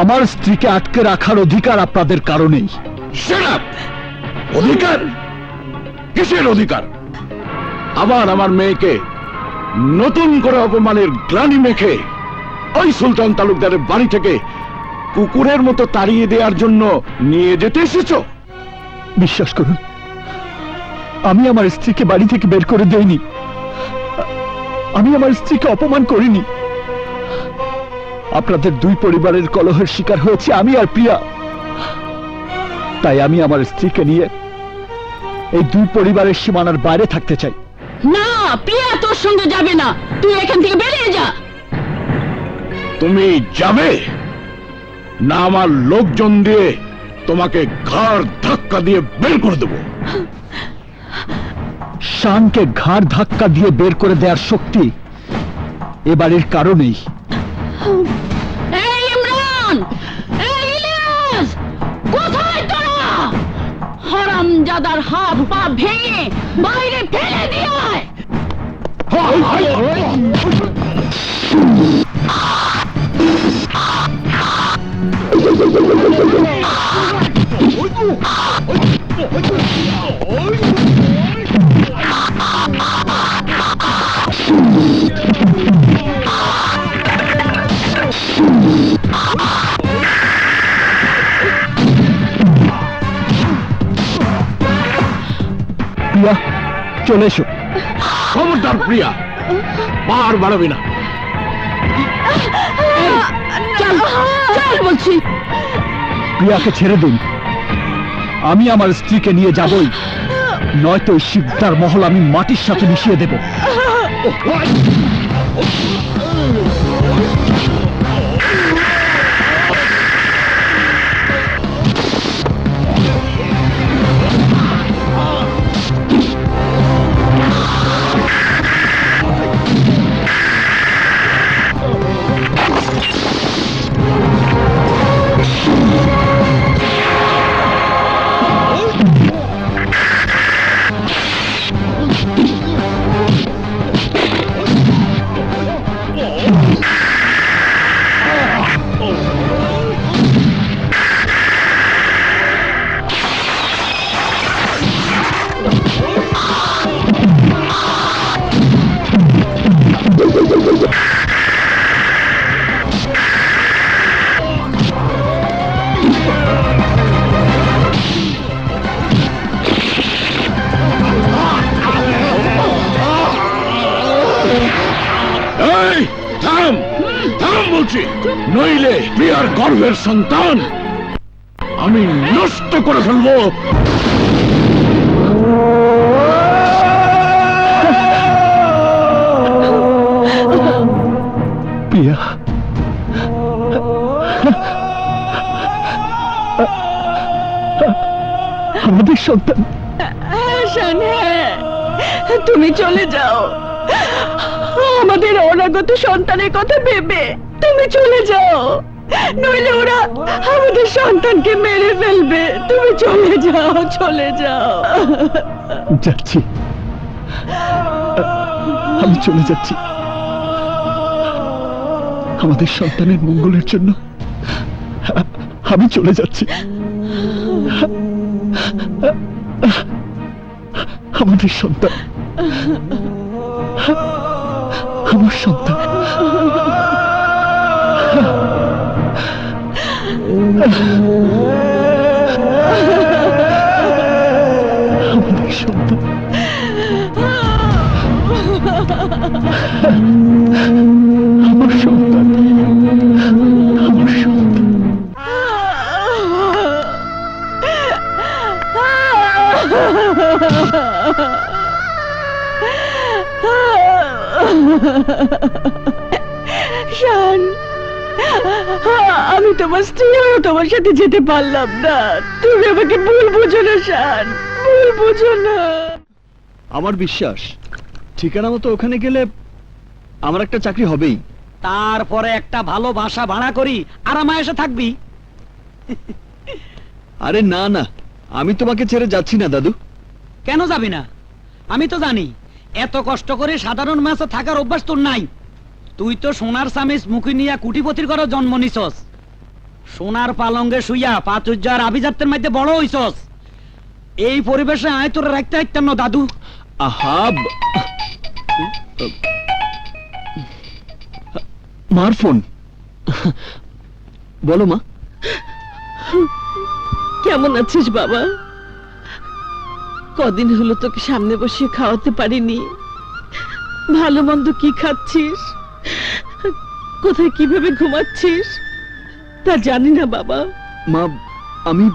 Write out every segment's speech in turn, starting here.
আমার স্ত্রীকে আটকে রাখার অধিকার আপনাদের কারণেই। অধিকার? কিসের অধিকার? আবার আমার মেয়েকে নতুন করে অপমানের গ্লানি মেখে ওই সুলতান তালুকদারের বাড়ি থেকে কুকুরের মতো তাড়িয়ে দেওয়ার জন্য নিয়ে যেতে এসেছো? বিশ্বাস করুন, আমি আমার স্ত্রীকে বাড়ি থেকে বের করে দেইনি। আমি আমার স্ত্রীকে অপমান করিনি। আপনাদের দুই পরিবারের কলহের শিকার হয়েছে আমি আর প্রিয়া। তাই আমি আমার স্ত্রীকে নিয়ে এই দুই পরিবারের সীমানার বাইরে থাকতে চাই। না, প্রিয়া তোর সঙ্গে যাবে না। তুই এখান থেকে বেরিয়ে যা। তুমি যাবে না? আমার লোকজন দিয়ে তোমাকে ঘাড় ধাক্কা দিয়ে বের করে দেবো। শানকে ঘাড় ধাক্কা দিয়ে বের করে দেওয়ার শক্তি এ বাড়ির কারণেই। এই ইমরান, এই ইলিয়াস, কোথায় তোরা? হারামজাদার হাত পা ভেঙে বাইরে ফেলে দিয়ে আয়। প্রিয়া, চলে এসো। খবরদার প্রিয়া, বার বাড়াবি না। চল চল বলছি। প্রিয়াকে ছেড়ে দিন। আমি আমার স্ত্রীকে নিয়ে যাবই, নয়তো ওই শিকদার মহল আমি মাটির সাথে মিশিয়ে দেব। এই থাম, থাম বলছি, নইলে প্রিয়ার গর্ভের সন্তান আমি নষ্ট করে ফেলবো। প্রিয়া, আমাদের সন্তান। শান, তুমি চলে যাও। আমাদের অনাগত সন্তানের কথা ভেবে তুমি চলে যাও, নইলে ওরা আমাদের সন্তানকে মেরে ফেলবে। তুমি চলে যাও, চলে যাও। যাচ্ছি, আমি চলে যাচ্ছি। আমাদের সন্তানের মঙ্গলের জন্য আমি চলে যাচ্ছি। আমাদের সন্তান, আমার সন্তান। আমাদের সন্তান, আমার সন্তান, আমার সন্তান। শান, আমি তোমার স্ত্রী হয়ে তোমার সাথে যেতে পারলাম না। তুমি আমাকে ভুল বুঝো না শান, ভুল বুঝো না। আমার বিশ্বাস ঠিকানা মতো ওখানে গেলে আমার একটা চাকরি হবেই। তারপরে একটা ভালো বাসা ভাড়া করি আরামে এসে থাকবি। আরে না না, আমি তোমাকে ছেড়ে যাচ্ছি না দাদু। কেন যাবি না? আমি তো জানি এত কষ্ট করে সাধারণ মাছে থাকার অভ্যাস তোর নাই। তুই তো সোনার চামিচ মুখে নিয়ে কুটিপতির ঘরে জন্ম নিছস। সোনার পালঙ্গে শুইয়া পাচুর্যার আভিজাত্যের মধ্যে বড় হইছস। এই পরিবেশে আয় তোরা রাখতে হাইতাম না দাদু। আহাব মার ফোন। বলো মা। কেমন আছিস বাবা? কদিন হলো তোকে সামনে বসিয়ে খাওয়াতে পারিনি। ভালো মন্দ কি খাচ্ছিস, কোথায় কিভাবে ঘুমাচ্ছিস তা জানি না বাবা। মা আমি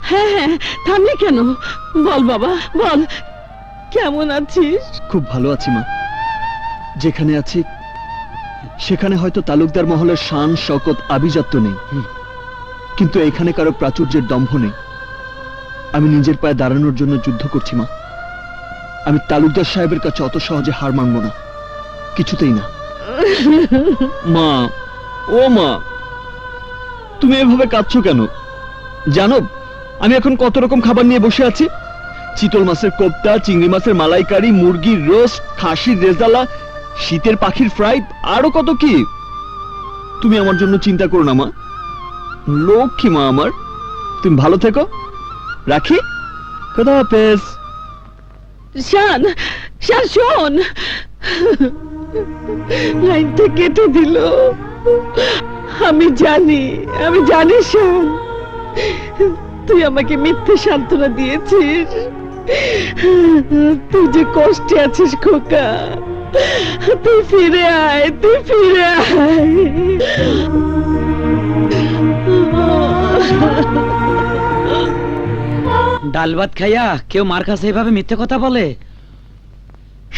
হ্যাঁ হ্যাঁ, থামলি কেন? বল বাবা বল, কেমন আছিস? খুব ভালো আছি মা। যেখানে আছি সেখানে হয়তো তালুকদার মহলের শান শকত আভিজাত্য নেই, কিন্তু এখানে কারো প্রাচুর্যের দম্ভ নেই। আমি নিজের পায়ে দাঁড়ানোর জন্য যুদ্ধ করছি মা। আমি তালুকদার সাহেবের কাছে অত সহজে হার মানব না, কিছুতেই না। মা, ও মা, তুমি এভাবে কাঁদছো কেন? জানো আমি এখন কত রকম খাবার নিয়ে বসে আছি? চিতল মাছের কোপ্তা, চিংড়ি মাছের মালাইকারি, মুরগির রোস্ট, খাসির রেজালা, শীতের পাখির ফ্রাই, আরো কত কি। তুমি আমার জন্য চিন্তা করো না মা। লক্ষ্মী মা আমার, তুমি ভালো থেকো। রাখি, খোদা হাফেজ। শান, শান শোন, লাইনটা কেটে দিল। আমি জানি শোন, তুই আমাকে মিথ্যে সান্ত্বনা দিয়েছিস। তুই যে কষ্টে আছিস খোকা, তুই ফিরে আয়, তুই ফিরে আয়। ডাল ভাত খাইয়া কেউ মার কাছে এভাবে মিথ্যে কথা বলে?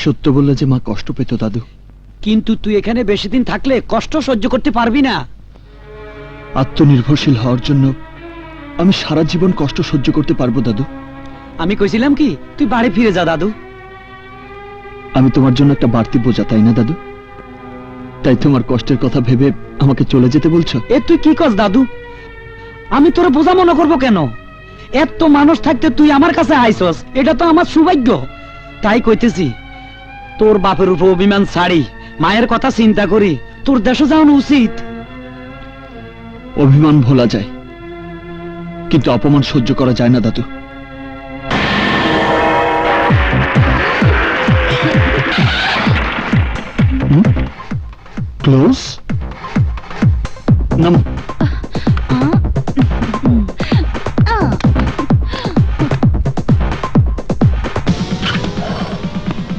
সত্য বললে যে মা কষ্ট পেত দাদু। কিন্তু তুই এখানে বেশি দিন থাকলে কষ্ট সহ্য করতে পারবি না। আত্মনির্ভরশীল হওয়ার জন্য আমি সারা জীবন কষ্ট সহ্য করতে পারবো দাদু। আমি কইছিলাম কি তুই বাড়ি ফিরে যা দাদু। আমি তোমার জন্য একটা বাড়তি বোঝা, তাই না দাদু? তাই তোমার কষ্টের কথা ভেবে আমাকে চলে যেতে বলছো? এ তুই কি কস দাদু? আমি তোর বোঝা মনে করবো কেন? এত মানুষ থাকতে তুই আমার কাছে আইসস, এটা তো আমার সৌভাগ্য। তাই কইতেছি, তোর বাপের উপর অভিমান ছাড়ি মায়ের কথা চিন্তা করি তোর দেশে যাওয়ানো উচিত। অভিমান ভোলা যায়, কিন্তু অপমান সহ্য করা যায় না দাদু। ক্লোজ নাম।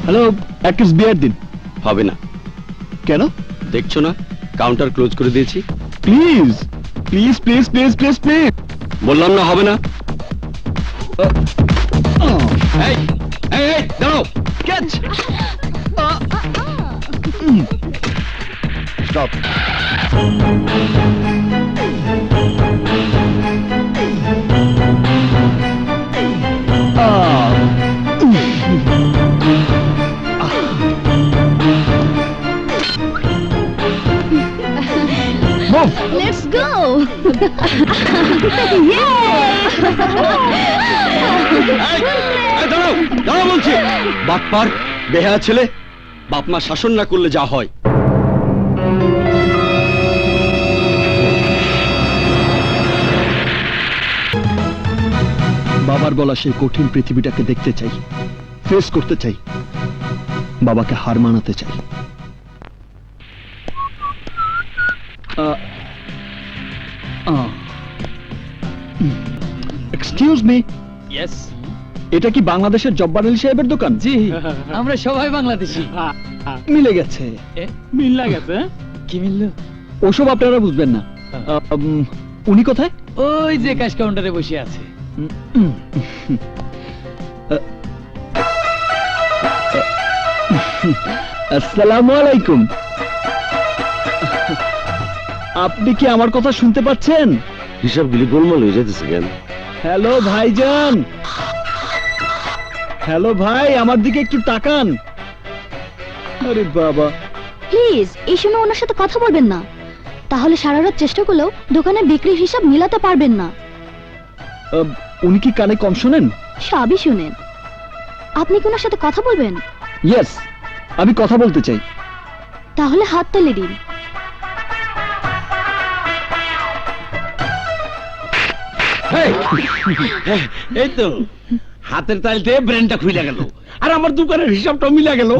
হ্যালো, এক পিস বিয়ার দিন। হবে না। কেন? দেখছো না কাউন্টার ক্লোজ করে দিয়েছি। Please please please please please please. বললাম না হবে না। এই এই এই দাঁড়াও। ক্যাচ। স্টপ। Let's go! দাঁড়াও দাঁড়াও বলছি। বাটপার বেহায়া ছেলে, বাপ মা শাসন না করলে যা হয়। বাবার বলা সেই কঠিন পৃথিবীটাকে দেখতে চাই, ফেস করতে চাই, বাবাকে হার মানাতে চাই। এক্সকিউজ মি, ইয়েস, এটা কি বাংলাদেশের জব্বার আলী সাহেবের দোকান? জি আমরা সবাই বাংলাদেশি। মিলে গেছে। মিল গেছে। কি মিললো? ওসব আপনারা বুঝবেন না। উনি কোথায়? ওই যে ক্যাশ কাউন্টারে বসে আছে। আসসালামু আলাইকুম। আপনি কি আমার কথা শুনতে পাচ্ছেন? হিসাবগুলি গোলমাল হয়ে যেতেছে কেন? হ্যালো ভাইজান, হ্যালো ভাই, আমার দিকে একটু তাকান। আরে বাবা, প্লিজ এই সময় ওনার সাথে কথা বলবেন না, তাহলে সারা রাত চেষ্টা করলেও দোকানে বিক্রির হিসাব মিলাতে পারবেন না। উনি কি কানে কম শোনেন? সবই শুনেন। আপনি কি ওনার সাথে কথা বলবেন? ইয়েস, আমি কথা বলতে চাই। তাহলে হাত তালি দিন। এই তো হাতের তালতে ব্রেনটা খুইলা গেল আর আমার দোকানের হিসাবটা মিলা গেল।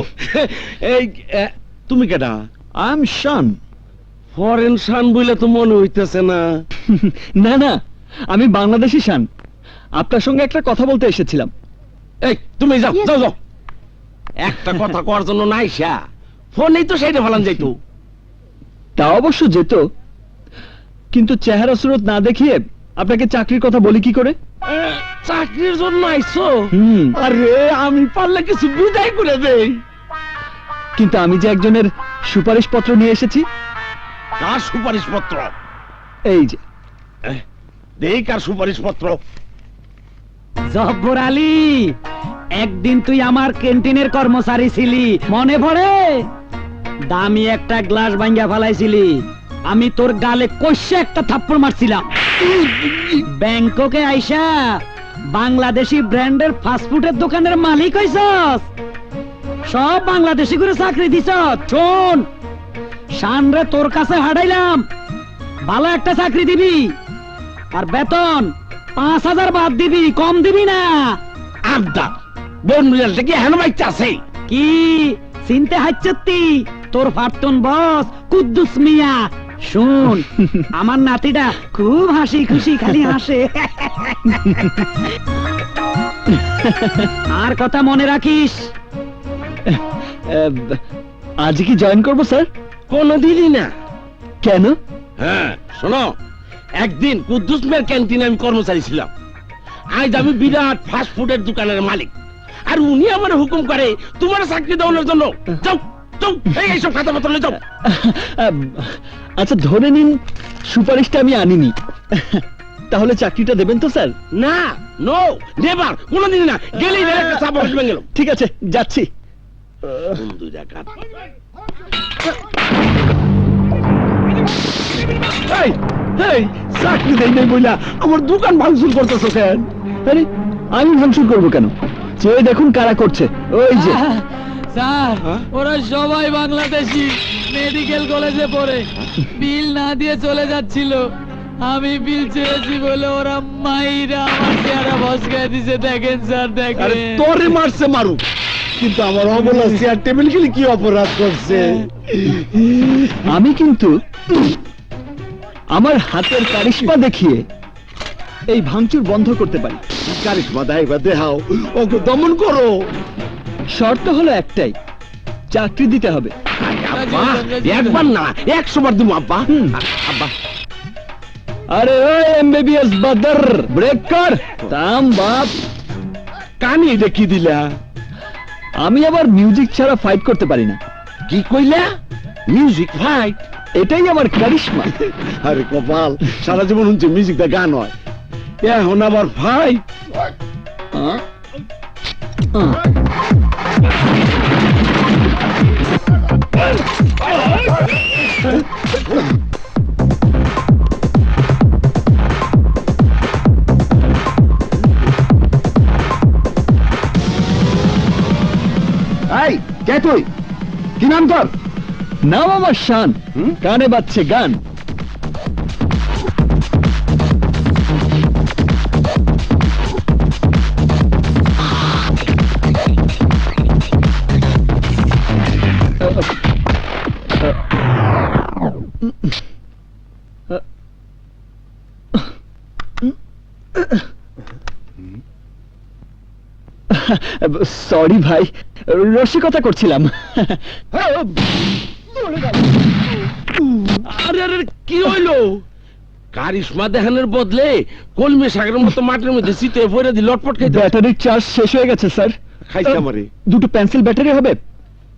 এই তুমি কেডা? I am Shan. Foreign Shan বইলে তো মনে হইতেছে না। না না, আমি বাংলাদেশি শান। আপনার সঙ্গে একটা কথা বলতে এসেছিলাম। এই তুমি যাও Yes. যাও যাও, একটা কথা করার জন্য নাইসা ফোনেই তো সেইটা ভালান যাইতো। তা অবশ্য যেত, কিন্তু চেহারা সুরত না দেখিয়ে আপনাকে চাকরির কথা বলি কি করে? চাকরির জন্য আইছো? হুম, আরে আমি পারলে কিছু বিদায় করে দেই। কিন্তু আমি যে একজনের সুপারিশ পত্র নিয়ে এসেছি। কার সুপারিশ পত্র? এই যে। দেই কার সুপারিশ পত্র। জব্বর আলী, একদিন তুই আমার ক্যান্টিনের কর্মচারী ছিলি, মনে পড়ে? দামি একটা গ্লাস ভাঙ্গা ফেলাইছিলি, আমি তোর গালে কষে একটা থাপ্পড় মারছিলাম। ব্যাংককে আইসা বাংলাদেশি ব্র্যান্ডের ফাস্টফুডের দোকানের মালিক হইছস, সব বাংলাদেশি করে চাকরি দিছ। শোন, শানরে তোর কাছে হারাইলাম, ভালো একটা চাকরি দিবি, আর বেতন 5,000 বাদ দিবি, কম দিবি না। আড্ডা বোন মিলালটা কি হেন বাইতে আছে? কি চিনতে হাচ্ছতি? তোর ফারতুন বস কুদ্দুস মিয়া। শুন, আমার নাতিটা খুব হাসি খুশি খালি হাসে। আর কথা মনে রাখিস। আজ কি জয়েন করবো স্যার? কোনদিনই না। কেন? হ্যাঁ শোনো, একদিন কুদ্দুস মেয়ের ক্যান্টিনে আমি কর্মচারী ছিলাম, আজ আমি বিরাট ফাস্ট ফুডের দোকানের মালিক, আর উনি আমার হুকুম করে তোমার চাকরি দেওয়ার জন্য। যাও যাও, এইসব খাতা পত্র যাও। আচ্ছা ধরে নিন সুপারিশটা আমি আনিনি, তাহলে চাকরিটা দেবেন তো স্যার? না, নো, নেভার, কোনদিন না। গেলেই একটা চাপ আসবে গেল। ঠিক আছে, যাচ্ছি। বন্ধুরা কাট। চাকরি দেই নাই বইলা আমার দোকান ভাঙচুর করতেছো কেন? আরে আমি ভাঙচুর করবো কেন? চেয়ে দেখুন কারা করছে। ওই যে। স্যার, ওরা সবাই বাংলাদেশি, মেডিকেল কলেজে পড়ে, বিল না দিয়ে চলে যাচ্ছিল। আমি বিল চেয়েছি বলে ওরা মাইরা আমার চেহারা ভসকায় দিছে। দেখেন স্যার, আরে দেখেন। তোরে মারছে মারুক, কিন্তু আমার অবলা চেয়ার টেবিল খেলে কি অপরাধ করছে? আমি কিন্তু আমার হাতের কারিশমা দেখিয়ে এই ভাঙচুর বন্ধ করতে পারি। কারিশমা দেখাইবা দেখাও, ওকে দমন করো। শর্ত হলো একটাই, চাকরি দিতে হবে। আব্বা, একবার না 100 বার দিমু আব্বা। আব্বা আরে ওই এমবিবিএস বাদর, ব্রেক কর। তাম বাপ, কানি এটা কি দিলা? আমি আবার মিউজিক ছাড়া ফাইট করতে পারি না। কি কইলা? Music fight? এটাই আমার কারিশমা। আরে কপাল, সারা জীবন শুনছি মিউজিক দা গান হয়, এখন আবার ফাইট? আহ? আহ। এই কে তুই? কি নাম তোর? নাম আমার শান, কানে বাজছে গান। সরি ভাই, রসিকতা করছিলাম। আরে আরে কি হইলো? কারিশমা দেখানোর বদলে কলমে শাকের মতো মাটির মধ্যে চিতে ভরে দি লটপট খাইতে। ব্যাটারির চার্জ শেষ হয়ে গেছে স্যার। খাইছে আমারে। দুটো পেন্সিল ব্যাটারি হবে?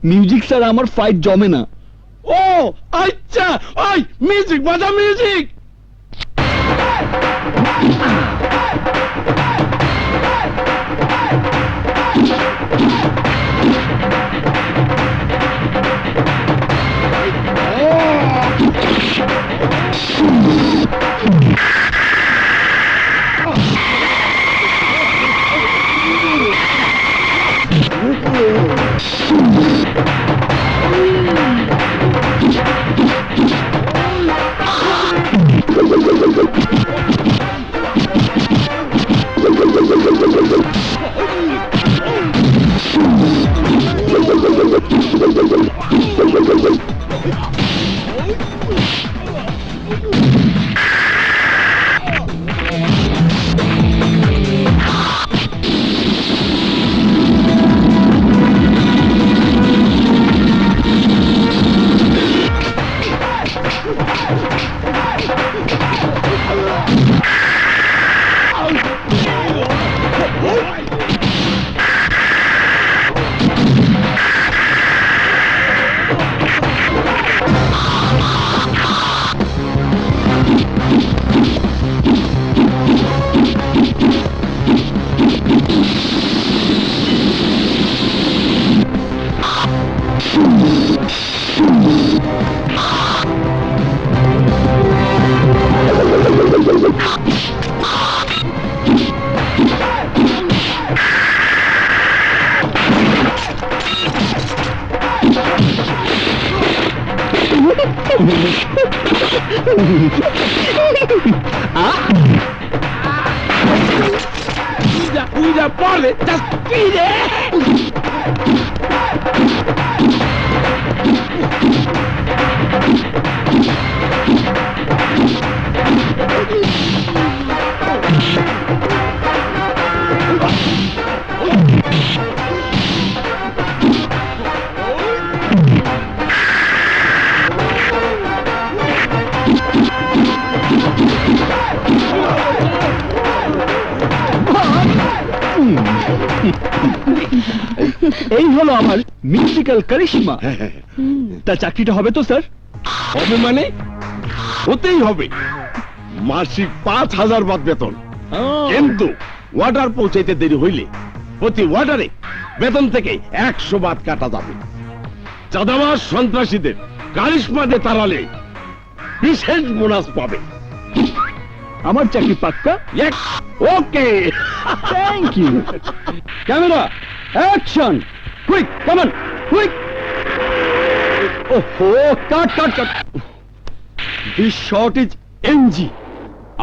মিউজিক স্যার আমার ফাইট জমে না। ও আচ্ছা, ওই মিউজিক বাজা, music. Uja, porle, just beat it! এই হলো আমার মিউজিক্যাল কারিশমা। তা চাকরিটা হবে তো স্যার? হবে মানে হতেই হবে, মাসিক 5,000 বাদ বেতন। কিন্তু ওয়ার্ডার পৌঁছাইতে দেরি হইলে প্রতি ওয়ার্ডারে বেতন থেকে 100 বাদ কাটা যাবে। চাঁদাবাজ সন্ত্রাসীদের কারিশমা দিয়ে তাড়ালে বিশেষ বোনাস পাবে। আমার চাকরি পাক্কা। Okay, thank you. Camera action, quick come on quick. ওহো, cut cut cut. This shot is NG,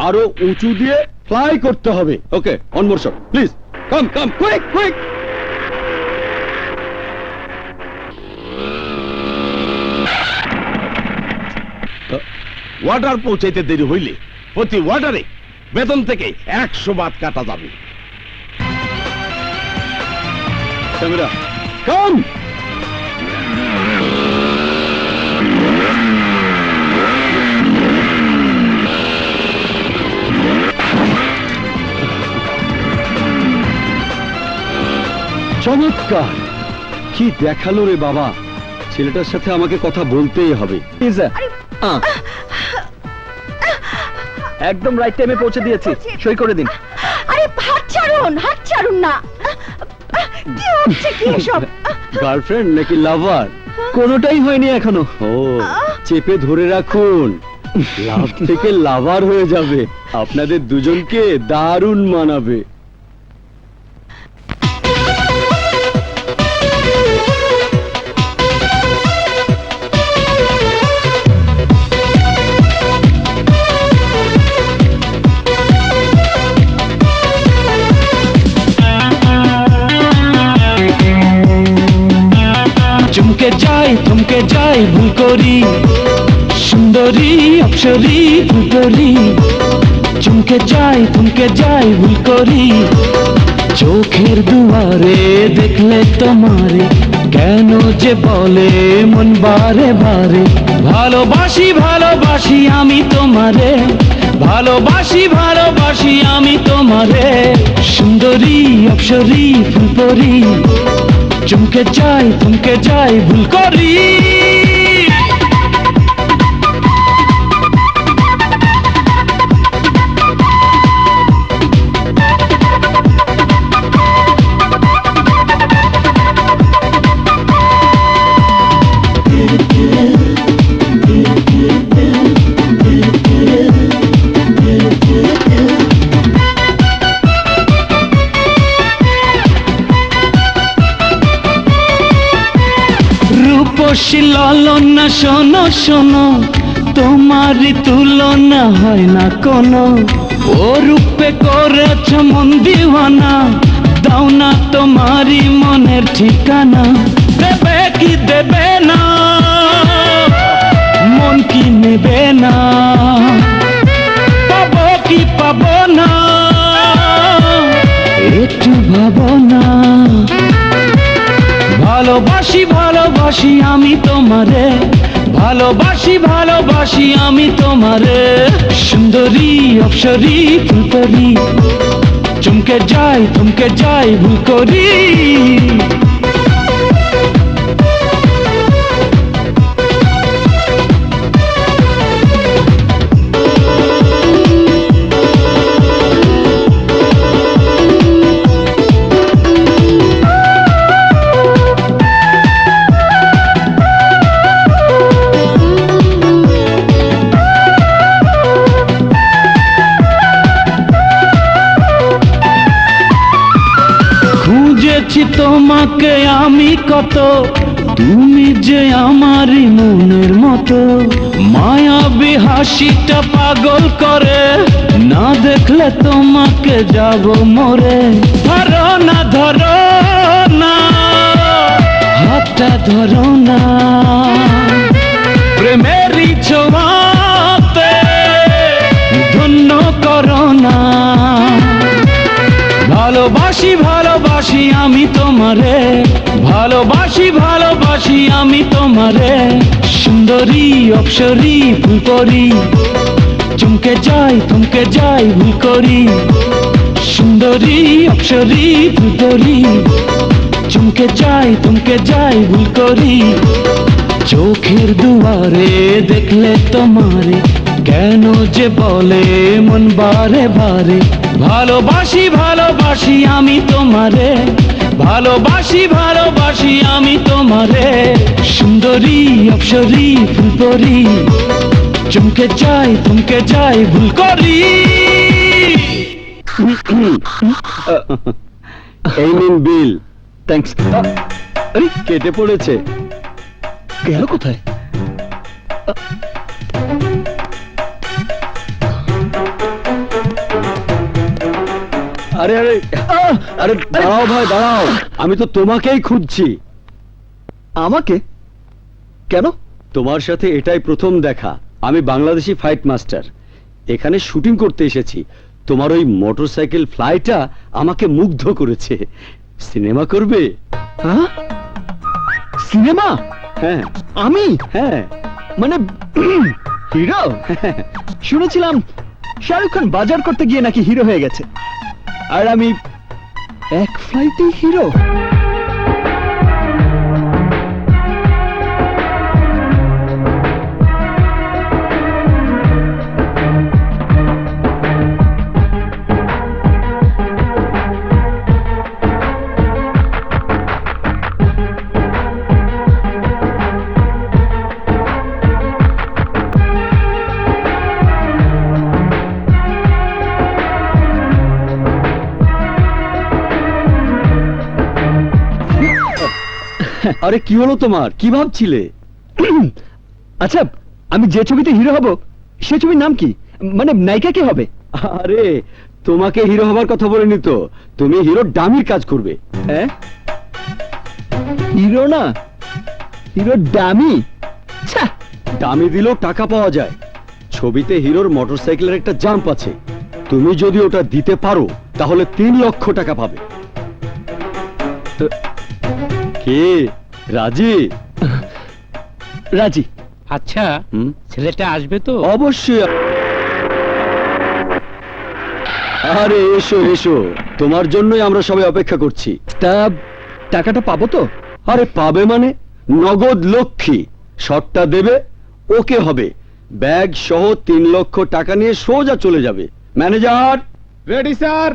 আরো উঁচু দিয়ে ফ্লাই করতে হবে। Okay, one more shot please, come come quick quick. ওয়ার্ডার পৌঁছাইতে দেরি হইলে প্রতি ওয়ার্ডারে বেতন থেকে 100 বাদ কাটা যাবে। ক্যামেরা কাম। চমৎকার, কি দেখালো রে বাবা। ছেলেটার সাথে আমাকে কথা বলতেই হবে। একদম রাইট টাইমে পৌঁছে দিয়েছি, সই করে দিন। আরে হাত ছাড়ুন না। কি হচ্ছে কি এসব? গার্লফ্রেন্ড নাকি লাভার? কোনোটাই হয়নি এখনো। ও, চেপে ধরে রাখুন, লাভ থেকে লাভার হয়ে যাবে। আপনাদের দুজনকে দারুণ মানাবে। চমকে যাই থমকে যাই ভুল করি, সুন্দরী অপ্সরী ভুল করি। চমকে যাই থমকে যাই ভুল করি, চোখের দুয়ারে দেখলে তোমারে কেন যে বলে মন বারে বারে। ভালোবাসি ভালোবাসি আমি তোমারে, ভালোবাসি ভালোবাসি আমি তোমারে। সুন্দরী অপ্সরী ফুল পরি, চমকে যাই থমকে যাই ভুল করি। রূপসী ললনা শোনো শোনো, তোমারই তুলনা হয় না কোনো। ও রূপে করেছ মন দিওয়ানা, দাও না তোমারই মনের ঠিকানা। দেবে কি দেবে না, মন কি নেবে না, পাবো কি পাবো না, একটু ভাবো না। ভালোবাসি ভালোবাসি আমি তোমারে, ভালোবাসি ভালোবাসি আমি তোমারে সুন্দরী অপসরী ফুলকরি চমকে যাই ভুল করি খুঁজেছি তোমাকে আমি কত তুমি যে আমারই মনের মতো মায়াবী হাসিটা পাগল করে না দেখলে তোমাকে যাব মরে ধরো না হাতটা ধরো না প্রেমেরই ছোঁয়াতে ধন্য করো না ভালোবাসি ভালোবাসি আমি তোমারে ভালোবাসি আমি তোমারে সুন্দরী অপসরী ফুলকরি চমকে যাই ভুল করি সুন্দরী অপসরী ফুলকরি চমকে যাই ভুল করি চোখের দুয়ারে দেখলে তোমারে কেন যে বলে মন বারে বারে ভালোবাসি আমি তোমারে ভালোবাসি আমি তোমারে সুন্দরী অপসরী ফুলকরি চমকে যাই ভুল করি এই নিন বিল। থ্যাঙ্কস। আরে কেটে পড়েছে। গেল কোথায়? আরে আরে আরে দাঁড়াও ভাই দাঁড়াও, আমি তো তোমাকেই খুঁজছি। আমাকে? কেন? তোমার সাথে এটাই প্রথম দেখা। আমি বাংলাদেশি ফাইট মাস্টার, এখানে শুটিং করতে এসেছি। তোমার ওই মোটরসাইকেল ফ্লাইটা আমাকে মুগ্ধ করেছে। সিনেমা করবে? হ্যাঁ, সিনেমা? হ্যাঁ আমি? হ্যাঁ মানে হিরো? শুনেছিলাম শাহরুখ খান বাজার করতে গিয়ে নাকি হিরো হয়ে গেছে, আর আমি এক ফ্লাইটে হিরো। আরে কি হলো তোমার, কি ভাবছিলে? আচ্ছা, আমি যে ছবিতে হিরো হব সে ছবির নাম কি? মানে নায়িকা কে হবে? আরে তোমাকে হিরো হবার কথা বলিনি তো, তুমি হিরো ডামির কাজ করবে। হ্যাঁ, হিরো না, হিরো ডামি। ডামি দিলেও টাকা পাওয়া যায়। ছবিতে হিরোর মোটরসাইকেলের একটা জাম্প আছে, তুমি যদি ওটা দিতে পারো তাহলে 3 লক্ষ টাকা পাবে। কে রাজি? রাজি। আচ্ছা, ছেলেটা আসবে তো? অবশ্যই। আরে এসো এসো, তোমার জন্যই আমরা সবাই অপেক্ষা করছি। তা টাকাটা পাবো তো? আরে পাবে মানে, নগদ লক্ষ্মী। শটটা দেবে, ওকে হবে, ব্যাগ সহ 3 লক্ষ টাকা নিয়ে সোজা চলে যাবে। Manager ready sir.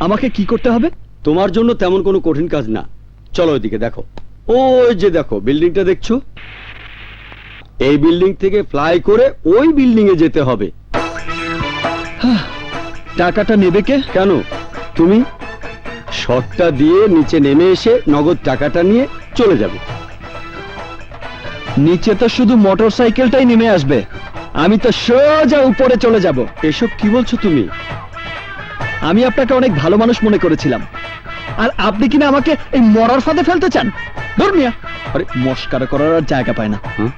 আমাকে কি করতে হবে? তোমার জন্য তেমন কোনো কঠিন কাজ না। চলো ওইদিকে দেখো, ওই যে দেখো বিল্ডিংটা দেখছো, এই বিল্ডিং থেকে ফ্লাই করে ওই বিল্ডিং এ যেতে হবে। টাকাটা নেবে কে? কেন, তুমি শটটা দিয়ে নিচে নেমে এসে নগদ টাকাটা নিয়ে চলে যাবে। নিচে তো শুধু মোটরসাইকেলটাই নেমে আসবে, আমি তো সোজা উপরে চলে যাব। এসব কি বলছো তুমি? আমি আপনাকে অনেক ভালো মানুষ মনে করেছিলাম, আর আপনি কিনা আমাকে এই মরার ফাঁদে ফেলতে চান? ধর্মিয়া, আরে মস্কারা করার আর জায়গা পায় না। হ্যাঁ?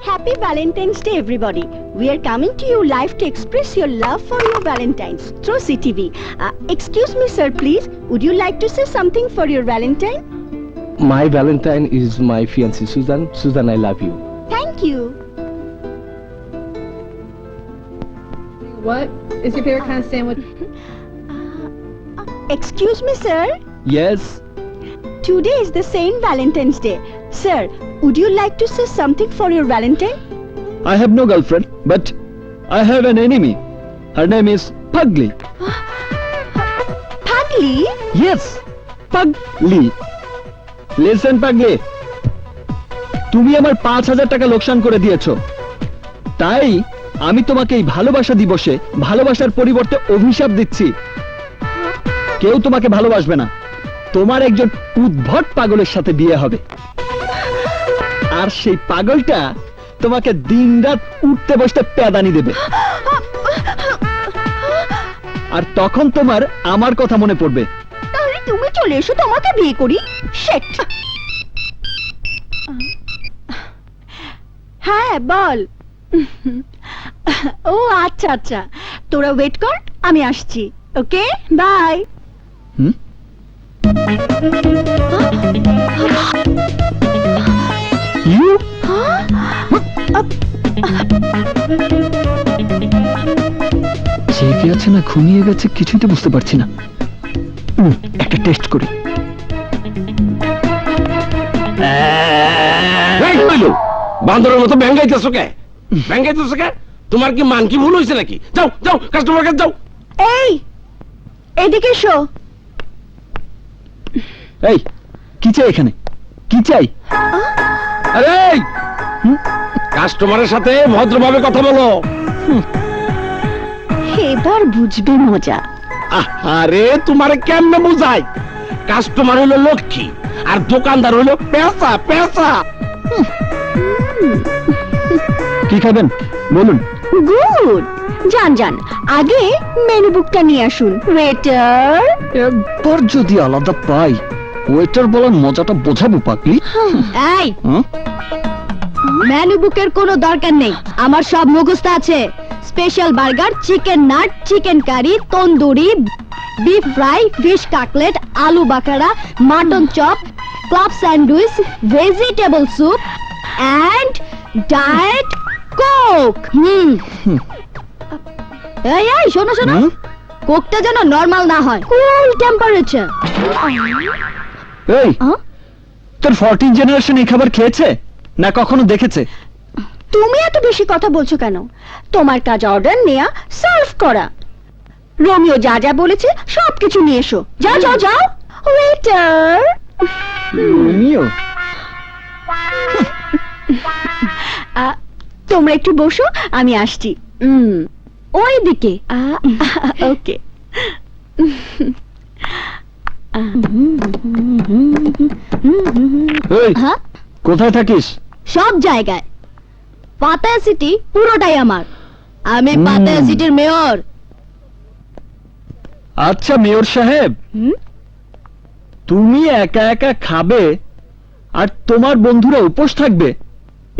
Happy Valentine's day everybody. We are coming to you live to express your love for your Valentines through CTV. Excuse me, sir, please. Would you like to say something for your Valentine? My Valentine is my fiancée Susan. Susan, I love you. Thank you. What is your favorite kind of sandwich? Excuse me, sir. Yes. Today is the Saint Valentine's Day. Sir, would you like to say something for your Valentine? I have no girlfriend, but I have an enemy. Her name is Pugly. Pugly? Yes, Pugly. Listen, Pugly. তুমি আমার 5,000 টাকা লোকসান করে দিয়েছো, তাই আমি তোমাকে এই ভালোবাসা দিবসে ভালোবাসার পরিবর্তে অভিশাপ দিচ্ছি। কেউ তোমাকে ভালোবাসবে না, তোমার একজন উদ্ভট পাগলের সাথে বিয়ে হবে, আর সেই পাগলটা তোমাকে দিনরাত উঠতে বসতে প্যাদানি দেবে, আর তখন তোমার আমার কথা মনে পড়বে। তাহলে তুমি চলে এসো, তোমাকে বিয়ে করি। শেট। হ্যাঁ বল। ও আচ্ছা আচ্ছা, তোরা ওয়েট কর, আমি আসছি। ওকে, বাই। হুম? You? জেগে আছে না ঘুমিয়ে গেছে কিছুই তো বুঝতে পারছি না। একটা টেস্ট করি। বান্দরের মতো ব্যাঙ্গাইতেছো কে? ব্যাঙ্গাইতেছো কে? তোমার কি মান কি ভুল হয়েছে নাকি? যাও যাও, কাস্টমার কাছে যাও। এই এদিকে এসো। এই কি চাই এখানে, কি চাই? আরে কাস্টমারের সাথে ভদ্রভাবে কথা বলো। এবার বুঝবে মজা। আরে তোমারে কেমনে বুঝাই? কাস্টমার হলো লক্ষ্মী আর দোকানদার হলো পেঁচা পেঁচা। কি খাবেন বলুন? গুড, যান যান, আগে মেনু বুকটা নিয়ে আসুন। ওয়েটার। একবার যদি আলাদা পাই, ওয়েটার বলার মজাটা বোঝাবো পাগলি। এই হ্যাঁ? মেনু বুকের কোনো দরকার নেই, আমার সব মুখস্থ আছে। Special burger, chicken nut, chicken curry, tandoori, beef fry, fish cutlet, আলু বাকারা, mutton chop, club sandwich, vegetable soup and diet Coke. এই এই শোনো শোনো, হুম? কোকটা যেন নরমাল না হয়, কুল টেম্পারেচার। এই তোর 14 জেনারেশন এই খাবার খেয়েছে না কখনো দেখেছে? তুমি এত বেশি কথা বলছো কেন? তোমার কাজ অর্ডার নেয়া, সার্ভ করা। রোমিও যা যা বলেছে সবকিছু নিয়ে এসো। যাও যাও যাও। ওয়েটার। রোমিও? তোমরা একটু বসো, আমি আসছি। ওই দিকে। ওকে। এই হ্যাঁ, কোথায় থাকিস? সব জায়গায়। পাতায়া সিটি পুরোটাই আমার, আমি পাতায়া সিটির মেয়র। আচ্ছা মেয়র সাহেব, তুমি একা একা খাবে আর তোমার বন্ধুরা উপোস থাকবে,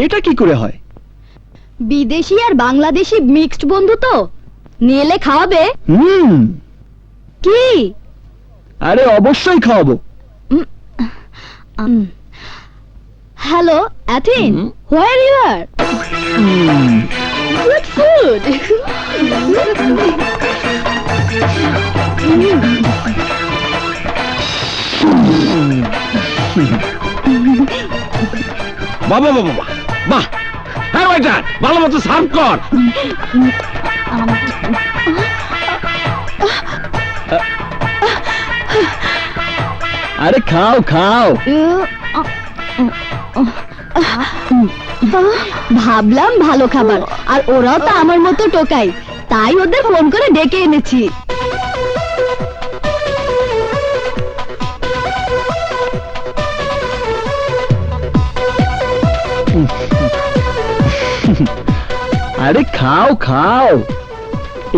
এটা কি করে হয়? বিদেশি আর বাংলাদেশি মিক্সড বন্ধু তো, নিয়ে এলে খাওয়াবে। কি? আরে অবশ্যই খাওয়াবো। হ্যালো অ্যাথিন, where you are? Good food. বাবা বাবা বাহ, হ্যাঁ ওয়েটার ভালো মতো সার্ভ কর। আরে খাও খাও। ভাবলাম ভালো খাবার, আর ওরাও তো আমার মতো টোকাই, তাই ওদের ফোন করে ডেকে এনেছি। আরে খাও খাও,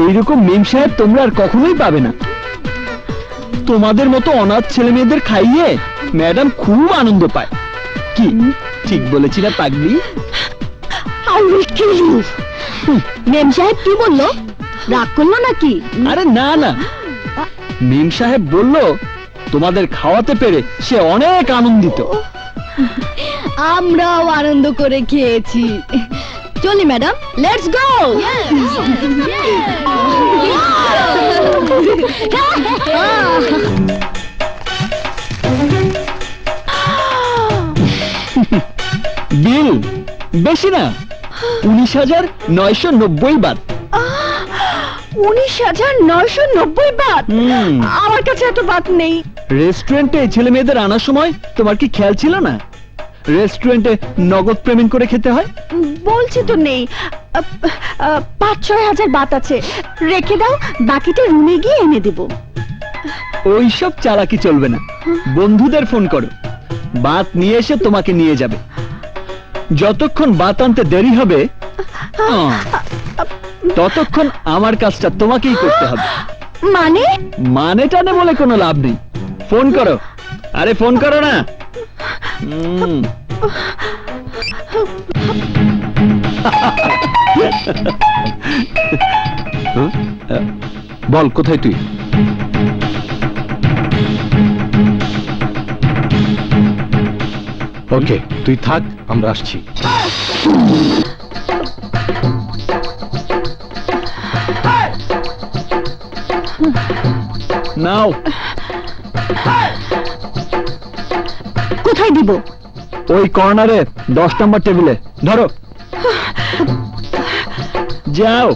এইরকম মেম সাহেব তোমরা আর কখনোই পাবে না। তোমাদের মতো অনাথ ছেলে মেয়েদের খাইয়ে ম্যাডাম খুব আনন্দ পায়। কি ঠিক বলেছি না পাগলি? I will kill you. মেম সাহেব কি বললো? রাগ করলো নাকি? আরে না না, মিম সাহেব বলল তোমাদের খাওয়াতে পেরে সে অনেক আনন্দিত। আমরাও আনন্দ করে খেয়েছি। চলি ম্যাডাম, লেটস গো। বিল বেশি না, 19,990 বাদ। 19,990 বাত। হুম। আমার কাছে এত বাত নেই। রেস্টুরেন্টে ছেলে মেয়েদের আনার সময় তোমার কি খেয়াল ছিল না রেস্টুরেন্টে নগদ পেমেন্ট করে খেতে হয়? বলছি তো নেই। 5-6 হাজার বাত আছে, রেখে দাও, বাকিটা রুমে গিয়ে এনে দেব। ওইসব চালাকি চলবে না, বন্ধুদের ফোন করো, বাত নিয়ে এসে তোমাকে নিয়ে যাবে। যতক্ষণ বাত আনতে দেরি হবে ততক্ষণ আমার কাজটা তোমাকেই করতে হবে। মানে? মানে টানে বলে কোনো লাভ নেই, ফোন করো। আরে ফোন করো না। বল কোথায় তুই? ওকে, তুই থাক, আমরা আসছি। নাও। কোথায় দিব? ওই কর্নারে 10 নম্বর টেবিলে ধরো। যাও।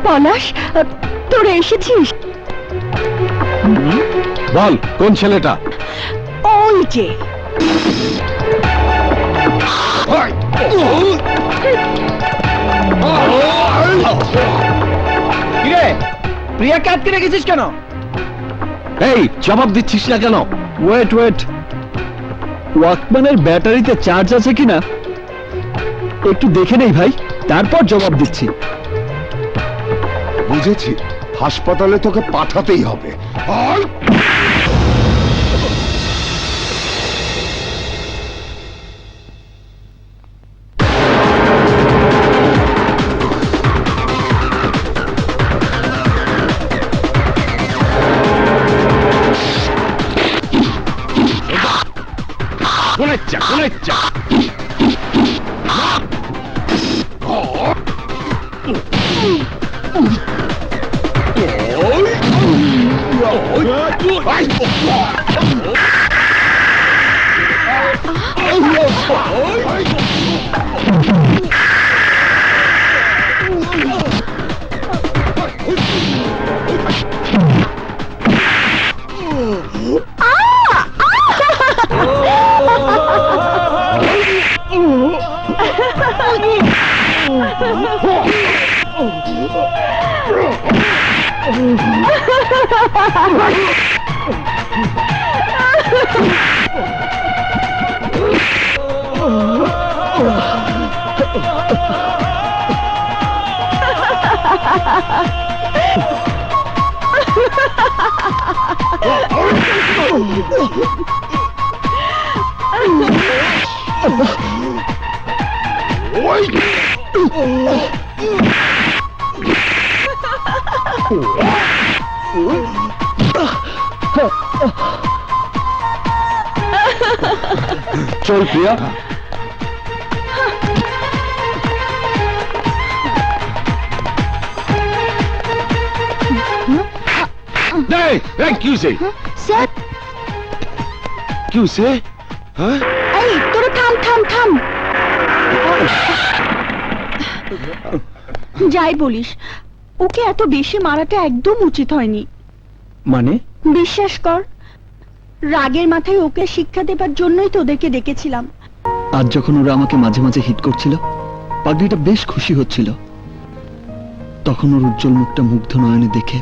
পলাশ, তোরা এসেছিস? বল কোন ছেলেটা? ওই যে। প্রিয়াকে আটকে রেখেছিস কেন? এই জবাব দিচ্ছিস না কেন? ওয়েট ওয়েট, ওয়াকম্যানের ব্যাটারিতে চার্জ আছে কিনা একটু দেখে নেই ভাই, তারপর জবাব দিচ্ছি। বুঝেছি, হাসপাতালে তোকে পাঠাতেই হবে। চল প্রিয়া। স্যার, এই তোরা থাম থাম থাম। যাই বলিস, ওকে এত বেশি মারাটা একদম উচিত হয়নি। মানে? বিশ্বাস কর, রাগের মাথায় ওকে শিক্ষা দেবার জন্যই তো ওদেরকে ডেকেছিলাম। আজ যখন ওরা আমাকে মাঝে মাঝে হিট করছিল, পাগলিটা বেশ খুশি হচ্ছিল। তখন ওর উজ্জ্বল মুখটা মুগ্ধ নয়নে দেখে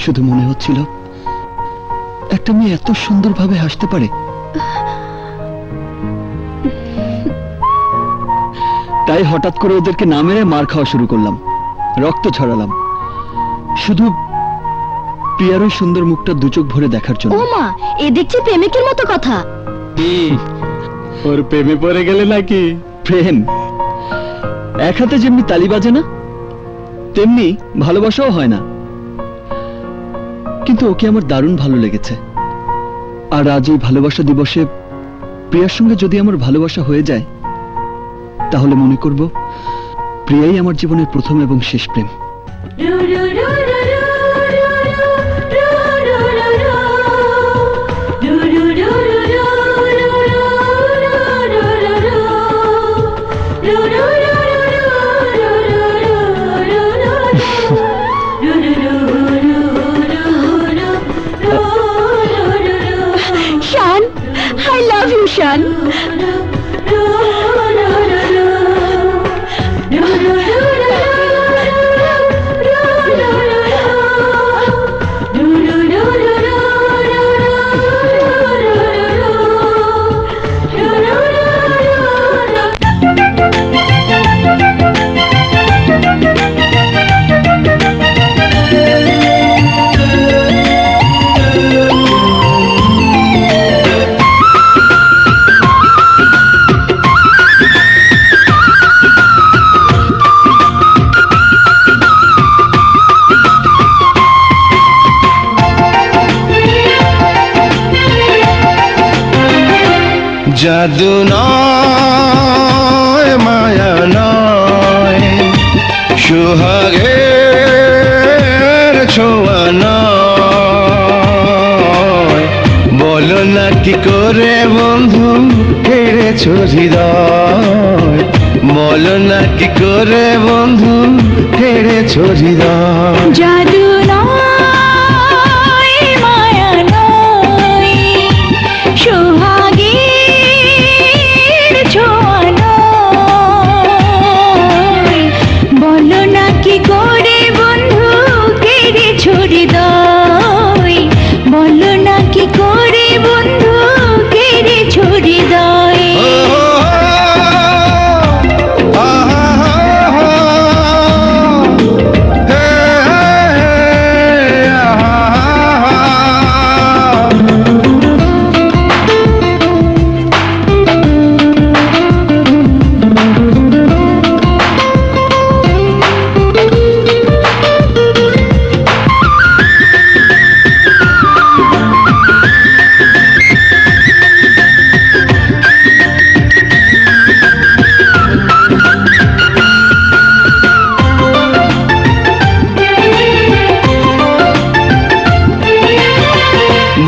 শুধু মনে হচ্ছিল একটা মেয়ে এত সুন্দরভাবে হাসতে পারে। তাই হঠাৎ করে ওদেরকে না মেরে মার খাওয়া শুরু করলাম, রক্ত ছড়ালাম, শুধু প্রিয়ার ওই সুন্দর মুখটা দু চোখ ভরে দেখার জন্য। ও মা, এ দেখছি প্রেমিকের মতো কথা। ওর প্রেমে পড়ে গেলে নাকি? প্রেম এক হাতে যেমনি তালি বাজে না, তেমনি ভালোবাসাও হয় না। কিন্তু ওকে আমার দারুণ ভালো লেগেছে, আর আজ এই ভালোবাসা দিবসে প্রিয়ার সঙ্গে যদি আমার ভালোবাসা হয়ে যায়, তাহলে মনে করব প্রিয়াই আমার জীবনের প্রথম এবং শেষ প্রেম। শান, I love you, শান। জাদু নয়, মায়া নয়, সোহাগের ছোঁয়া নয়, বলো না কি করে বন্ধু হেরেছো হৃদয়, বলো না কি করে বন্ধু হেরেছো হৃদয়। জাদু নয়, মায়া নয়, সোহাগের ছোঁয়া নয়, বলো না কি করে বন্ধু কেড়েছো হৃদয়, বলো না কি করে বন্ধু কেড়েছো হৃদয়।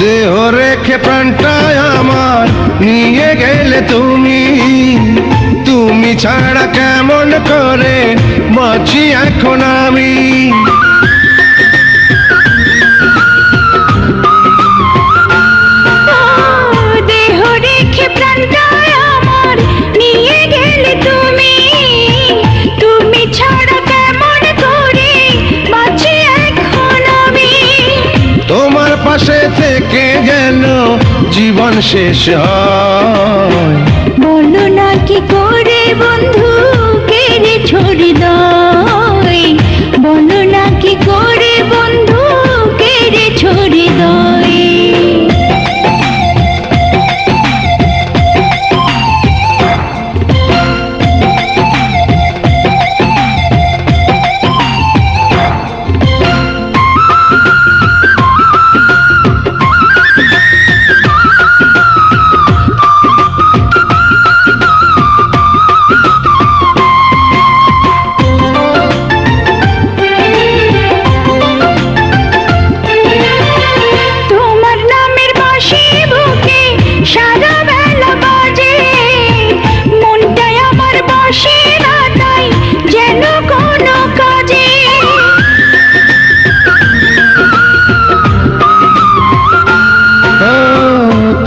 দেহ রেখে প্রাণটায় আমার নিয়ে গেলে তুমি, তুমি ছাড়া কেমন করে বাঁচি এখন আমি। দেহ রেখে প্রাণটায় আমার নিয়ে গেলে তুমি, তুমি ছাড়া কেমন করে বাঁচি এখন আমি। তোমার পাশে থেকে গেল জীবন শেষ হয়, বলো না কি করে বন্ধু কেড়েছো হৃদয়, বলো না কি করে বন্ধু কেড়েছো হৃদয়। তোমার নামের বাঁশি বুকে সারা বেলা বাজে, মনটাই আমার বসে না তাই যেন কোনো কাজে।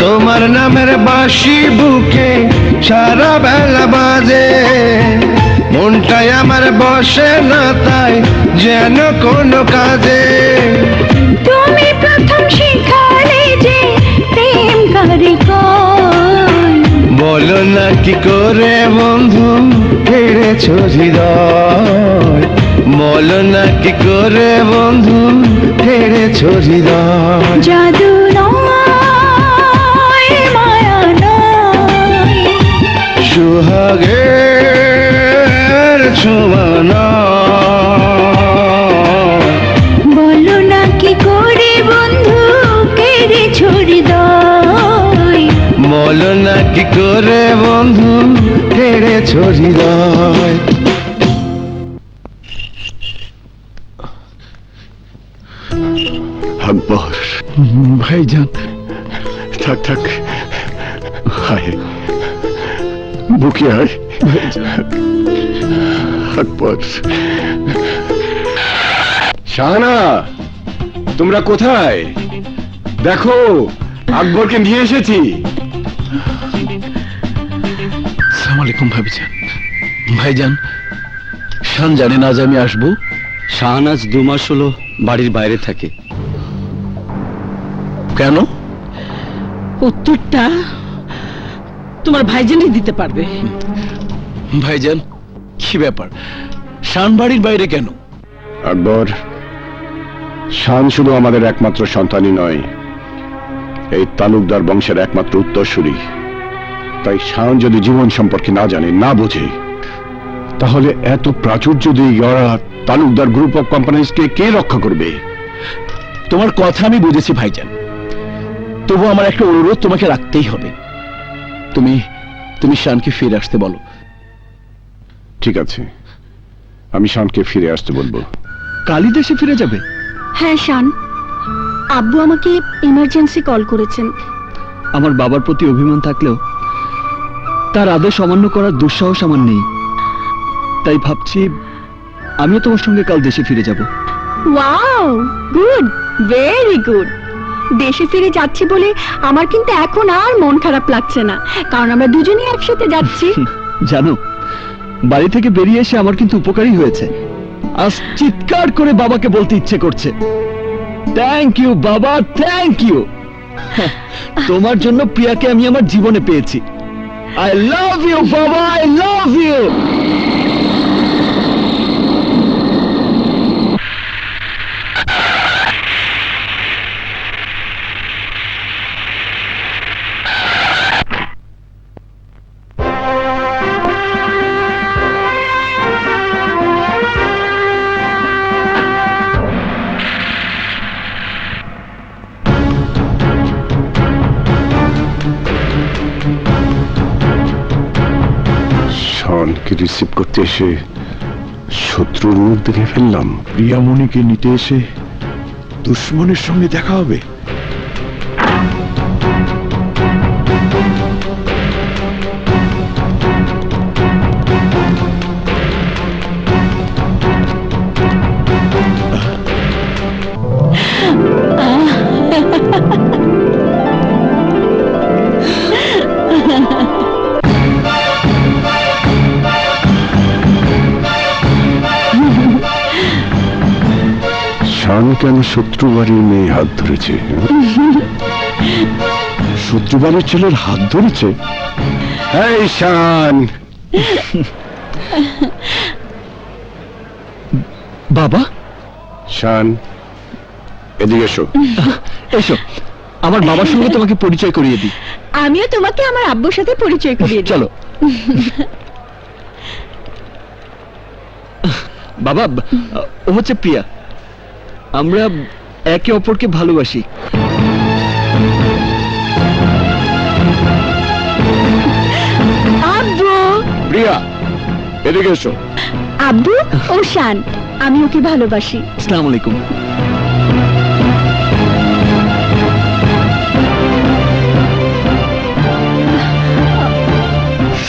তোমার নামের বাঁশি বুকে সারা বেলা বাজে, মনটাই আমার বসে না তাই যেন কোনো কাজে। তুমি প্রথম শিখালে যে প্রেম করে কই, বলো না কি করে বন্ধু হেরেছ হৃদয়, বলো না কি করে বন্ধু হেরেছ হৃদয়। জাদু নয় মায়া নয়, সুহাগের ছোঁয়া বলো না কি করে বন্ধু কেড়েছ হৃদয়। বলো না কি করে বন্ধু হেরেছ হৃদয়। আকবর ভাইজান, থাক থাক, হায় বুকে আয় আকবর। শাহানা, তোমরা কোথায়? দেখো আকবরকে নিয়ে এসেছি। আসসালামু আলাইকুম ভাবিজান। ভাইজান, শান জানে না যে আমি আসবো? শাহনাজ 2 মাস হলো বাড়ির বাইরে থাকে। কেন? উত্তরটা তোমার ভাইজানই দিতে পারবে। ভাইজান, কি ব্যাপার? শান বাড়ির বাইরে কেন? আকবর, শান শুধু আমাদের একমাত্র সন্তানই নয়, এই তালুকদার বংশের একমাত্র উত্তরসূরি। তাই শান যদি জীবন সম্পর্কে না জানে, না বোঝে, তাহলে এত প্রাচুর্য দিয়ে গড়া তালুকদার গ্রুপ অফ কোম্পানিজকে কে রক্ষা করবে? তোমার কথা আমি বুঝেছি ভাইজান, তবু আমার একটা অনুরোধ তোমাকে রাখতেই হবে। তুমি শানকে ফিরে আসতে বলো। ঠিক আছে, আমি শানকে ফিরে আসতে বলবো। কালই দেশে ফিরে যাবে? হ্যাঁ শান, আব্বু আমাকে ইমার্জেন্সি কল করেছেন। আমার বাবার প্রতি অভিমান থাকলেও তার আদেশ অমান্য করার দুঃসাহস আমার নেই। তাই ভাবছি আমিও তোমার সঙ্গে কাল দেশে ফিরে যাব। Wow, good, very good. দেশে ফিরে যাচ্ছি বলে আমার কিন্তু এখন আর মন খারাপ লাগছে না, কারণ আমরা দুজনেই একসাথে যাচ্ছি। জানো, বাড়ি থেকে বেরিয়ে এসে আমার কিন্তু উপকারই হয়েছে। আজ চিৎকার করে বাবাকে বলতে ইচ্ছে করছে, থ্যাংক ইউ বাবা, থ্যাংক ইউ। তোমার জন্য প্রিয়াকে আমি আমার জীবনে পেয়েছি। আই লাভ ইউ বাবা, আই লাভ ইউ। শানকে রিসিভ করতে এসে শত্রুর মুখ দেখে ফেললাম। প্রিয়ামণিকে নিতে এসে দুশ্মনের সঙ্গে দেখা হবে। শান কেন শত্রু বাড়ির মেয়ে হাত ধরেছে? শত্রু বাড়ির ছেলের হাত ধরেছে? এই শান! বাবা, শান, এদিকে এসো। এসো, আমার বাবার সঙ্গে তোমাকে পরিচয় করিয়ে দিই। আমিও তোমাকে আমার আব্বুর সাথে পরিচয় করিয়ে দিই। চলো। বাবা, ও হচ্ছে প্রিয়া। আমরা একে অপরকে ভালোবাসি। আব্বু, প্রিয়া, এদিকে এসো। আব্বু ও শান, আমি ওকে ভালোবাসি। আসসালামু আলাইকুম।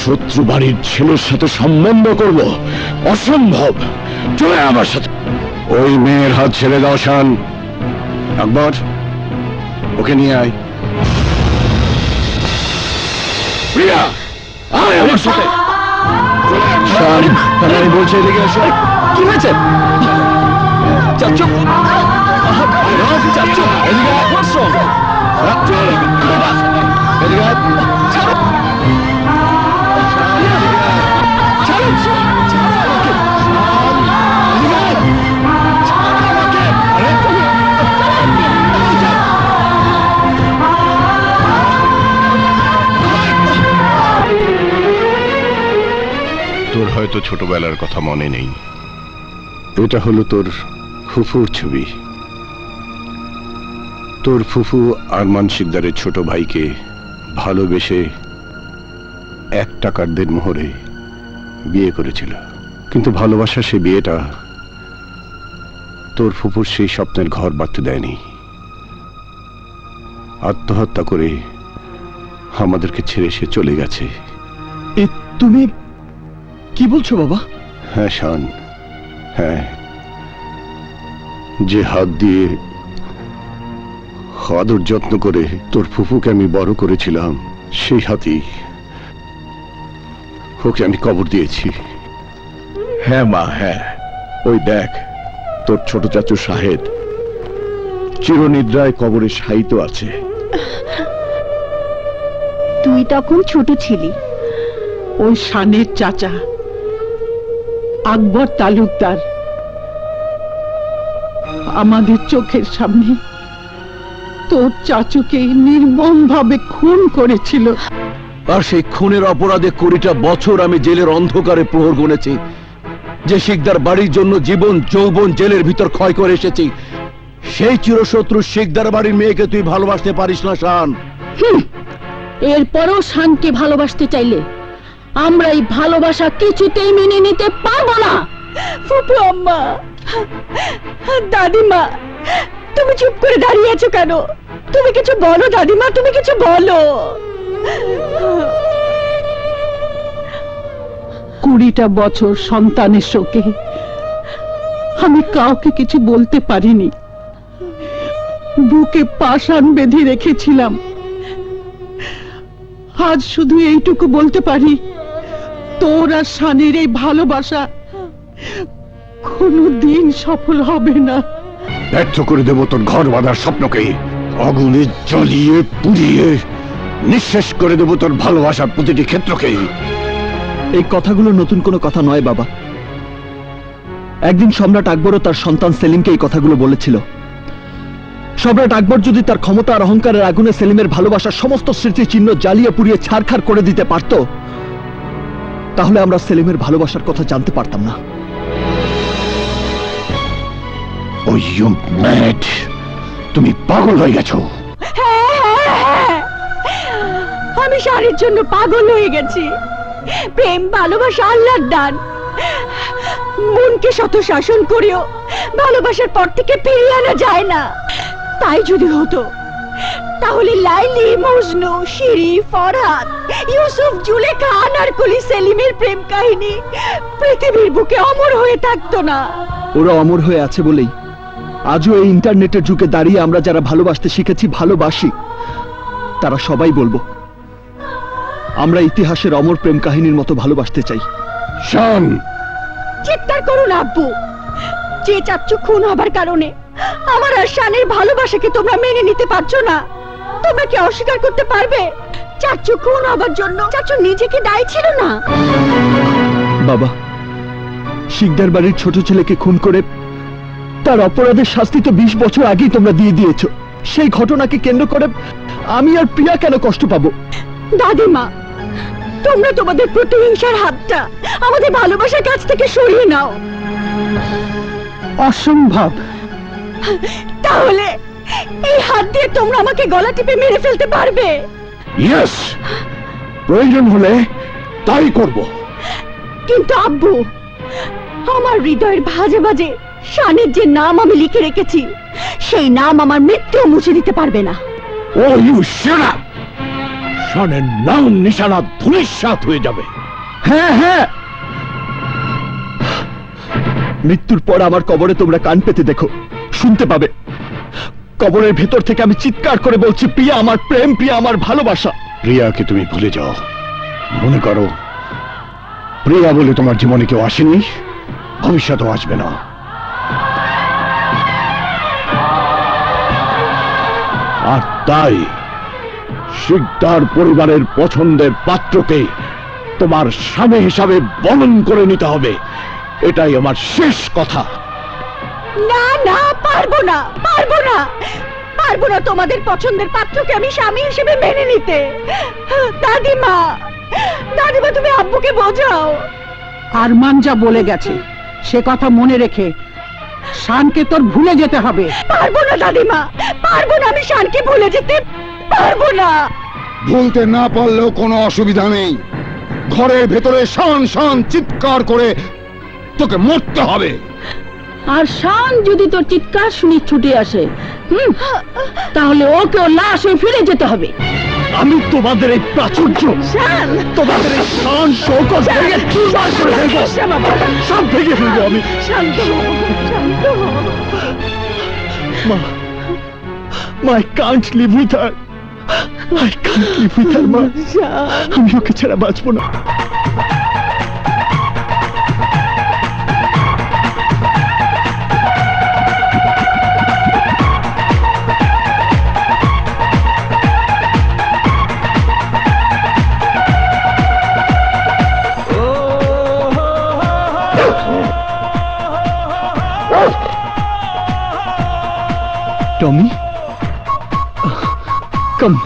শত্রু বাড়ির ছেলের সাথে সম্বন্ধ করব? অসম্ভব। চলে আমার সাথে। ওই মেয়ের হাত ছেড়ে দাও শান। আকবর, ওকে নিয়ে আয়। প্রিয়া, আয় আমার সাথে। শান, আমি বলছি এদিকে এসো। কি হয়েছে? চাচ্চু, চাচ্চু, এদিকে আয়। what's wrong? চল, এদিকে আয়। ছাড়ো। হয়তো ছোটবেলার কথা মনে নেই। এটা হলো তোর ফুফুর ছবি। তোর ফুফু আরমান শিকদারের ছোট ভাইকে ভালোবেসে 1 টাকার দেনমোহরে বিয়ে করেছিল, কিন্তু ভালোবাসা সে বিয়েটা তোর ফুফুর সেই স্বপ্নের ঘর বাঁধতে দেয়নি। আত্মহত্যা করে আমাদেরকে ছেড়ে সে চলে গেছে। এ তুমি কি বলছো বাবা? হ্যাঁ শান, হ্যাঁ, যে হাত দিয়ে আদর যত্ন করে তোর ফুফুকে আমি বড় করেছিলাম, সেই হাতেই ওকে আমি কবর দিয়েছি। হ্যাঁ মা, হ্যাঁ, ওই দেখ তোর ছোট চাচু শাহেদ চিরনিদ্রায় কবরে শায়িত আছে। তুই তখন ছোট ছিলি। ওই শানের চাচা আকবর তালুকদার আমাদের চোখের সামনে তোর চাচুকে নির্মমভাবে খুন করেছিল। আর সেই খুনের অপরাধে 20টা বছর আমি জেলের অন্ধকারে প্রহর গুনেছি। যে শিকদার বাড়ির জন্য জীবন যৌবন জেলের ভিতর ক্ষয় করে এসেছি, সেই চিরশত্রু শিকদার বাড়ির মেয়েকে তুই ভালোবাসতে পারিস না শান। এরপরও শানকে ভালোবাসতে চাইলে আমরা এই ভালোবাসা কিছুতেই মেনে নিতে পারবো না। ফুপু আম্মা, দাদিমা, তুমি চুপ করে দাঁড়িয়ে আছো কেন? তুমি কিছু বলো দাদিমা, তুমি কিছু বলো। 20টা বছর সন্তানের শোকে আমি কাউকে কিছু বলতে পারিনি। বুকে পাষাণ বেঁধে রেখেছিলাম। আজ শুধু এইটুকু বলতে পারি, তোর আর শানের এই ভালোবাসা কোনোদিন সফল হবে না। ব্যর্থ করে দেব তোর ঘর বাঁধার স্বপ্নকে, আগুনে জ্বলিয়ে পুড়িয়ে নিঃশেষ করে দেব তোর ভালোবাসার প্রতিটি ক্ষেত্রকে। এই কথাগুলো নতুন কোনো কথা নয় বাবা। একদিন সম্রাট আকবরও তার সন্তান সেলিমকে এই কথাগুলো বলেছিল। সম্রাট আকবর যদি তার ক্ষমতা আর অহংকারের আগুনে সেলিমের ভালোবাসার সমস্ত স্মৃতিচিহ্ন জ্বালিয়ে পুড়িয়ে ছারখার করে দিতে পারত, তাহলে আমরা সেলিমের ভালোবাসার কথা জানতে পারতাম না। Oh, you mad! তুমি পাগল হয়ে গেছো। আমি শানের জন্য পাগল হয়ে গেছি। প্রেম ভালোবাসা আল্লাহর দান। মনকে শত শাসন করেও ভালোবাসার পর থেকে ফিরিয়ে আনা যায় না। তাই যদি হতো, তাহলে লাইলি, মজনু, শিরি, ফরহাদ, ইউসুফ, জুলেখা, আনারকলি, সেলিমের প্রেম কাহিনী পৃথিবীর বুকে অমর হয়ে থাকতো না। ওরা অমর হয়ে আছে বলেই আজও এই ইন্টারনেটের যুগে দাঁড়িয়ে আমরা যারা ভালোবাসতে শিখেছি, ভালোবাসি, তারা সবাই বলবো আমরা ইতিহাসের অমর প্রেম কাহিনীর মতো ভালোবাসতে চাই। শান, চিৎকার করুন আব্বু। যে চাচ্চু খুন হবার কারণে আমার আর শানের ভালোবাসাকে তোমরা মেনে নিতে পারছো না। তোমরা কি অস্বীকার করতে পারবে চাচ্চু খুন হবার জন্য চাচ্চু নিজেকে দায়ী ছিল না? বাবা, শিকদার বাড়ির ছোট ছেলেকে খুন করে তার অপরাধের শাস্তি তো 20 বছর আগেই তোমরা দিয়ে দিয়েছো। সেই ঘটনাকে কেন্দ্র করে আমি আর প্রিয়া কেন কষ্ট পাবো? দাদিমা, তোমরা তোমাদের প্রতিহিংসার হাতটা আমাদের ভালোবাসার কাছ থেকে সরিয়ে নাও। অসম্ভব। তাহলে এই হাত দিয়ে তোমরা আমাকে গলা টিপে মেরে ফেলতে পারবে? ইয়েস, প্রয়োজন হলে তাই করব। কিন্তু আব্বু, আমার হৃদয়ের ভাজে ভাজে শানের যে নাম আমি লিখে রেখেছি, সেই নাম আমার মৃত্যু মুছে দিতে পারবে না। ও ইউ শাট আপ! শানের নাম নিশানা ধূলিসাৎ হয়ে যাবে। হ্যাঁ হ্যাঁ, মৃত্যুর পর আমার কবরে তোমরা কান পেতে দেখো, শুনতে পাবে। কবরের ভেতর থেকে আমি চিৎকার করে বলছি, প্রিয়া আমার প্রেম, প্রিয়া আমার ভালোবাসা। প্রিয়াকে তুমি ভুলে যাও। মনে করো প্রিয়া বলে তোমার জীবনে কেউ আসেনি, ভবিষ্যতেও আসবে না। আর তাই শিকদার পরিবারের পছন্দের পাত্রকে তোমার স্বামী হিসাবে বরণ করে নিতে হবে। এটাই আমার শেষ কথা। না না, পারবো না, পারবো না, পারবো না তোমাদের পছন্দের পাত্রকে আমি স্বামী হিসেবে মেনে নিতে। দাদিমা, দাদিমা, তুমি আব্বুকে বোঝাও। আরমান যা বলে গেছে সে কথা মনে রেখে শানকে তোর ভুলে যেতে হবে। পারবো না দাদিমা, পারবো না, আমি শানকে ভুলে যেতে পারবো না। ভুলতে না পারলেও কোনো অসুবিধা নেই, ঘরের ভেতরে শান শান চিৎকার করে তোকে মরতে হবে। আর শান যদি তোর চিৎকার শুনি ছুটে আসে তাহলে ওকে ওর লাশ হয়ে ফিরে যেতে হবে। আমি তোমাদের এই প্রাচুর্য, তোমাদের এই শান শৌকত ভেঙে চুরমার করে ফেলবো, সব ভেঙে ফেলবো আমি। শান্ত হও, শান্ত হও। মা, I can't live with her. I can't live with her, মা। আমি ওকে ছাড়া বাঁচবো না। Tommy, come.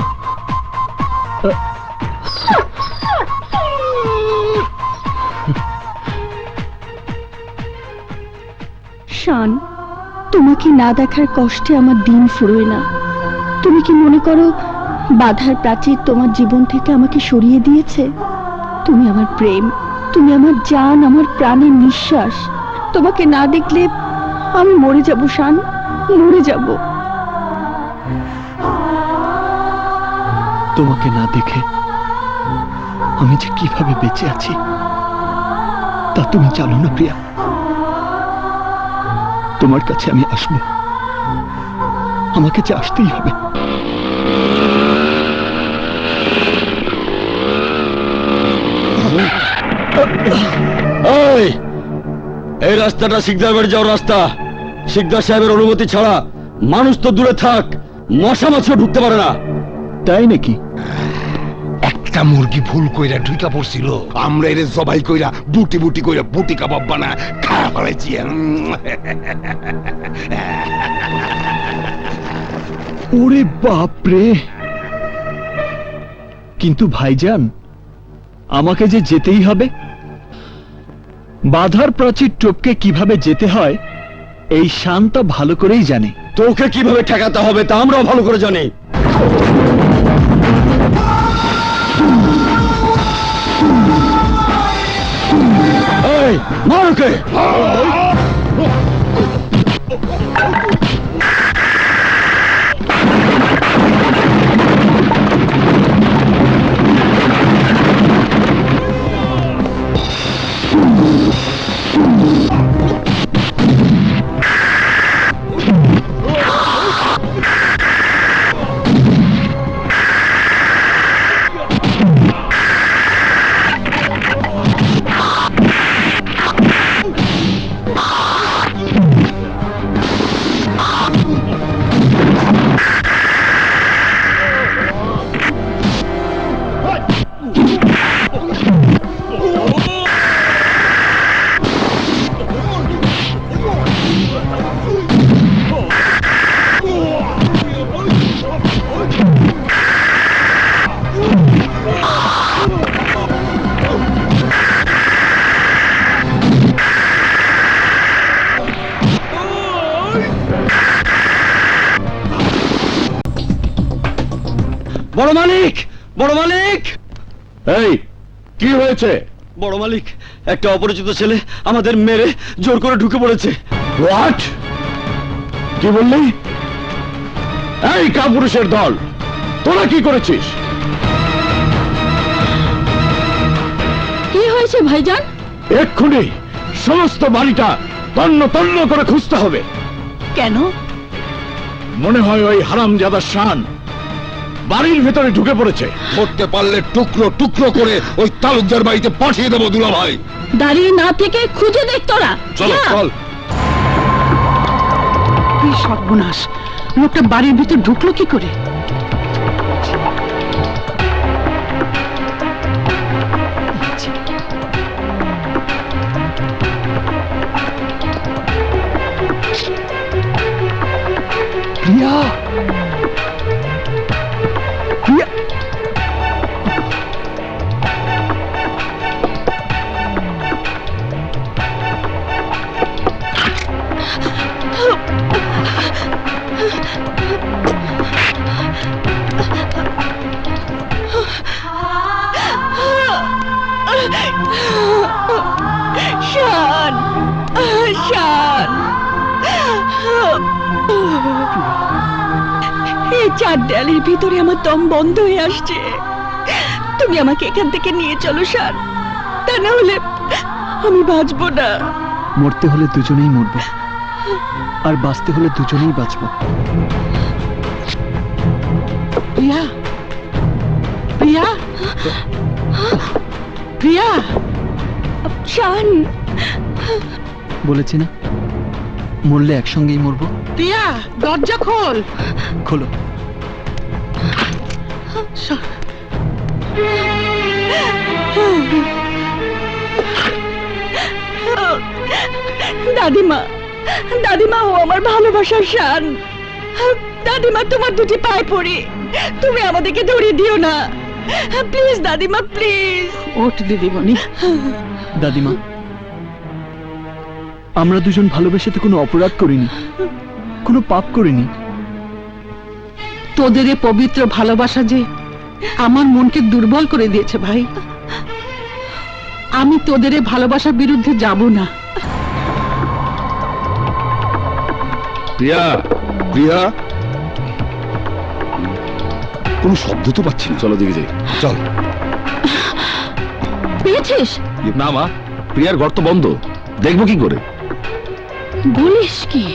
শান, তোমাকে না দেখার কষ্টে আমার দিন ফুরোয় না। তুমি কি মনে করো বাধার প্রাচীর তোমার জীবন থেকে আমাকে সরিয়ে দিয়েছে? তুমি আমার প্রেম, তুমি আমার জান, আমার প্রাণের নিঃশ্বাস। তোমাকে না দেখলে আমি মরে যাব শান, মরে যাব। তোমাকে না দেখে আমি যে কিভাবে বেঁচে আছি তা তুমি জানো না প্রিয়া। তোমার কাছে আমি আসবো, আমাকে যে আসতেই হবে। এই রাস্তাটা শিকদার বাড়ি যাওয়ার রাস্তা। শিকদার সাহেবের অনুমতি ছাড়া মানুষ তো দূরে থাক, মশা মাছিও ঢুকতে পারে না। তাই নাকি? একটা মুরগি ভুল কইরা ঢুকা পড়ছিল, আমরা এর জবাই কইরা বুটি বুটি কইরা বুটি কাবাব বানা খাওয়া ফেলাইছি। ওরে বাপরে! কিন্তু ভাইজান, আমাকে যে যেতেই হবে। বাধার প্রাচীর টপকে কিভাবে যেতে হয় এই শান্ত ভালো করেই জানে। তোকে কিভাবে ঠেকাতে হবে তা আমরাও ভালো করে জানি। এই, মার ওকে! বড় মালিক, বড় মালিক! এই কি হয়েছে? বড় মালিক, একটা অপরিচিত ছেলে আমাদের মেরে জোর করে ঢুকে পড়েছে। হোয়াট? কি বললি? এই কাপুরুষের দল, তোরা কি করেছিস? কি হয়েছে ভাইজান? এক্ষুনি সমস্ত বাড়িটা তন্ন তন্ন করে খুঁজতে হবে। কেন? মনে হয় ওই হারামজাদা শান বাড়ির ভেতরে ঢুকে পড়েছে। ধরতে পারলে টুকরো টুকরো করে ওই তালুকদার বাড়িতে পাঠিয়ে দেবো দুলা ভাই। দাঁড়িয়ে না থেকে খুঁজে দেখ তোরা। চলো চল। কি সর্বনাশ! লোকটা বাড়ির ভিতর ঢুকলো কি করে? প্রিয়া, প্রিয়া! এই চার দেয়ালের ভিতরে আমার দম বন্ধ হয়ে আসছে। তুমি আমাকে এখান থেকে নিয়ে চলো শান, তা না হলে আমি বাঁচবো না। মরতে হলে দুজনেই মরবো, আর বাঁচতে হলে দুজনেই বাঁচবো। প্রিয়া, প্রিয়া, প্রিয়া, শান, বলেছি না মরলে একসঙ্গেই মরবো। প্রিয়া, দরজা খোল। খোলো। দাদিমা, দাদিমা, ও আমার ভালোবাসার শান। দাদিমা, তোমার দুটি পায়ে পড়ি, তুমি আমাদেরকে ধরিয়ে দিও না প্লিজ দাদিমা, প্লিজ। ওঠ দিদিমণি। দাদিমা, আমরা দুজন ভালোবেসে তো কোনো অপরাধ করিনি, কোনো পাপ করিনি। তোদের এ পবিত্র ভালোবাসা যে আমার মনকে দুর্বল করে দিয়েছে ভাই। আমি তোদের এ ভালোবাসার বিরুদ্ধে যাব না। প্রিয়া, প্রিয়া, কোনো শব্দ তো পাচ্ছি না। চলো দিকে যাই, চল। পেয়েছিস? না মা, প্রিয়ার ঘর তো বন্ধ, দেখবো কি করে? বলিস কি?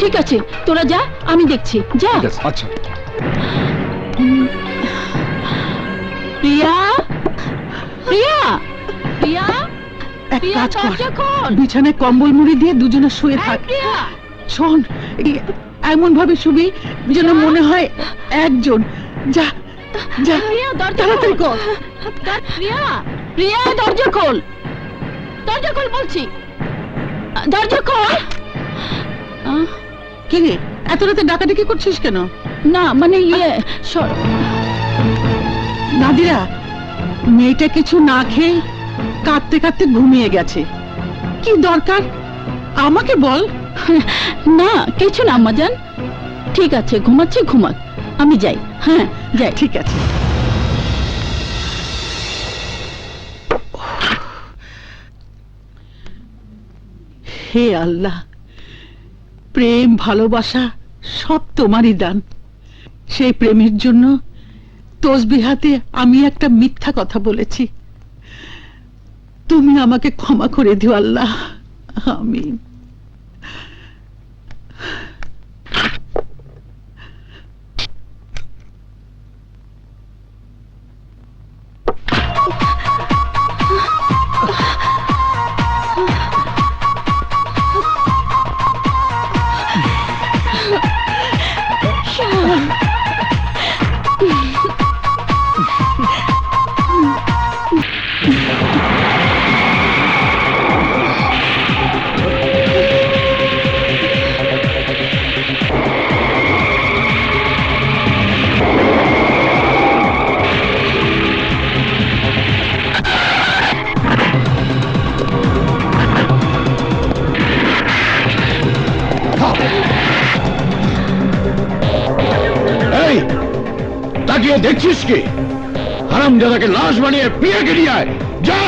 ঠিক আছে, তোরা যা, আমি দেখছি। যা। ঠিক আছে, আচ্ছা। প্রিয়া, প্রিয়া, প্রিয়া, এক কাজ কর, বিছানায় কম্বল মুড়ি দিয়ে দুজনে শুয়ে থাক। শোন, এমন ভাবে শুবি যেন মনে হয় একজন। যা যা, তাড়াতাড়ি কর। প্রিয়া, প্রিয়া, দরজা খোল, দরজা খোল বলছি, দরজা খোল। কি রে, এত রাতে ডাকাডাকি করছিস কেন? না মানে নাদিরা, মেয়েটা কিছু না খেয়ে কাঁদতে কাঁদতে ঘুমিয়ে গেছে। কি দরকার আমাকে বল। না কিছু না আম্মাজান, ঠিক আছে, ঘুমাচ্ছে ঘুমাক, আমি যাই। হ্যাঁ যাই। ঠিক আছে। হে আল্লাহ, প্রেম ভালোবাসা সব তোমারই দান। সেই প্রেমের জন্য তসবিহাতে আমি একটা মিথ্যা কথা বলেছি, তুমি আমাকে ক্ষমা করে দিও আল্লাহ। আমিন। এই তাকিয়ে দেখছিস কি? হারামজাদাকে লাশ বানিয়ে প্রিয়াকে নিয়ে আয়, যা।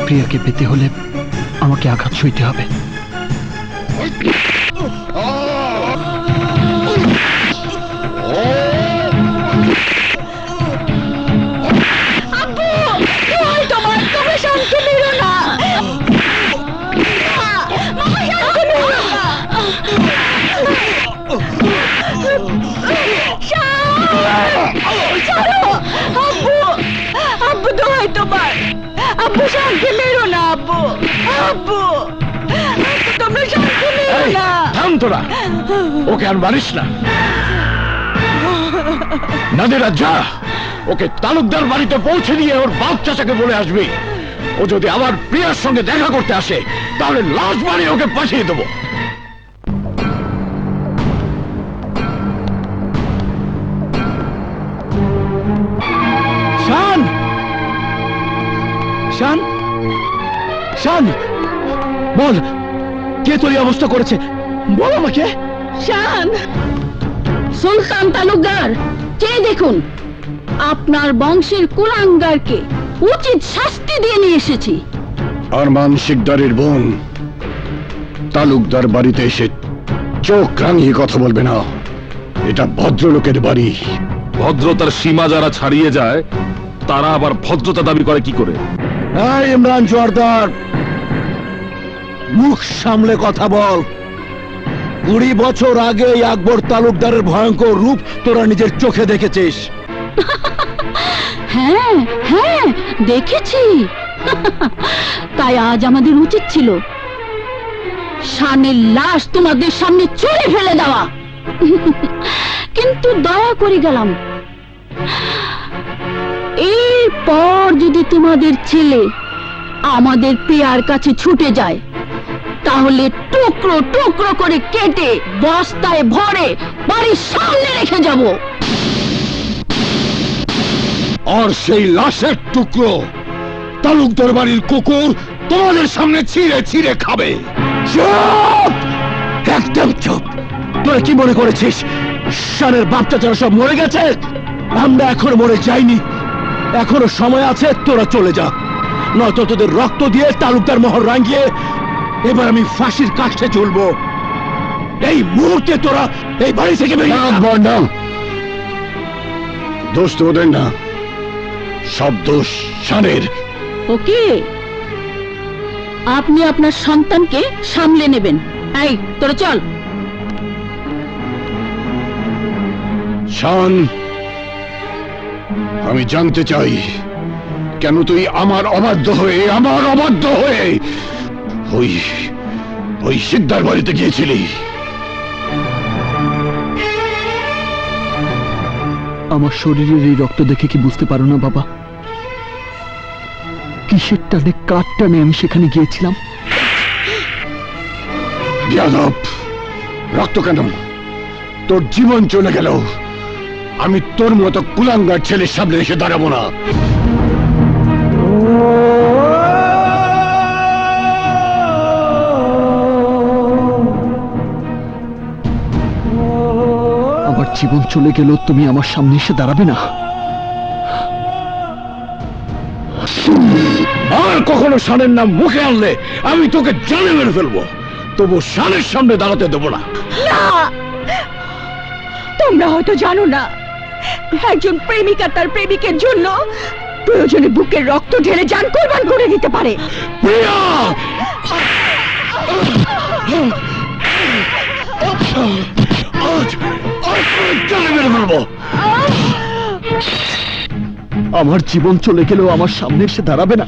প্রিয়াকে পেতে হলে আমাকে আঘাত সইতে হবে। আব্বু দোহাই তোমার, আব্বু শান্তি মেরো না, আব্বু আব্বু তোমরা শান্তি মেরো না। থাম তোরা, ওকে আর মারিস না। নাদিরা যা, ওকে তালুকদার বাড়িতে পৌঁছে দিয়ে ওর বাপ চাচাকে বলে আসবি, ও যদি আমার প্রিয়ার সঙ্গে দেখা করতে আসে তাহলে লাশ বানিয়ে ওকে পাঠিয়ে দেবো। শান, শান, শান, বল কে তোর এই অবস্থা করেছে, বল আমাকে। শান, সুলতান তালুকদার, চেয়ে দেখুন, আপনার বংশের কুলাঙ্গারকে উচিত শাস্তি দিয়ে নিয়ে এসেছি। আরমান শিকদারের বোন তালুকদার বাড়িতে এসে চোখ রাঙিয়ে কথা বলবে না, এটা ভদ্রলোকের বাড়ি। ভদ্রতার সীমা যারা ছাড়িয়ে যায় তারা আবার ভদ্রতা দাবি করে কি করে? এই ইমরান জোয়ারদার, মুখ সামলে কথা বল। 20 বছর আগে আকবর তালুকদারের ভয়ঙ্কর রূপ তোরা নিজের চোখে দেখেছিস। হ্যাঁ হ্যাঁ, দেখেছি। তাই আজ আমাদের উচিত ছিল শানের লাশ তোমাদের সামনে চুরি ফেলে দেওয়া, কিন্তু দয়া করে গেলাম। এরপর যদি তোমাদের ছেলে আমাদের পেয়ার কাছে ছুটে যায় তাহলে টুকরো টুকরো করে কেটে বস্তায় ভরে বাড়ির সামনে রেখে যাব। আর সেই লাশের টুকরো তালুকদার বাড়ির কুকুর তোমাদের সামনে ছিঁড়ে ছিঁড়ে খাবে। চুপ, একদম চুপ। তোরা কি মনে করেছিস শানের বাপ চাচারা সব মরে গেছে? আমরা এখনো মরে যাইনি, এখনো সময় আছে। তোরা চলে যা, নয়তো তোদের রক্ত দিয়ে তালুকদার মোহর রাঙিয়ে এবার আমি ফাঁসির কাষ্ঠে ঝুলবো। এই মুহূর্তে তোরা এই বাড়ি থেকে বেরিয়ে যা। দোষ তো ওদের না, সব দোষ শানের। ওকে, আপনি আপনার সন্তানকে সামলে নেবেন। এই তোরা চল। শান, আমি জানতে চাই কেন তুই আমার অবাধ্য হয়ে ওই শিকদার বাড়িতে গিয়েছিলি? আমার শরীরের এই রক্ত দেখে কি বুঝতে পারো না বাবা, কিসের টানে কার টানে আমি সেখানে গিয়েছিলাম? যাদব, রক্ত কেন? তোর জীবন চলে গেল, আমি তোর মতো কুলাঙ্গার ছেলের সামনে এসে দাঁড়াবো না। আমার জীবন চলে গেলেও তুমি আমার সামনে এসে দাঁড়াবে না? আর কখনো শানের নাম মুখে আনলে আমি তোকে জানে মেরে ফেলবো, তবু শানের সামনে দাঁড়াতে দেবো না। না, তোমরা হয়তো জানো না, একজন প্রেমিকা তার প্রেমিকের জন্য প্রয়োজনে বুকের রক্ত ঢেলে জান কোরবান করে দিতে পারে। প্রিয়া! জানে মেরে ফেলবো। আমার জীবন চলে গেলেও আমার সামনে এসে দাঁড়াবে না?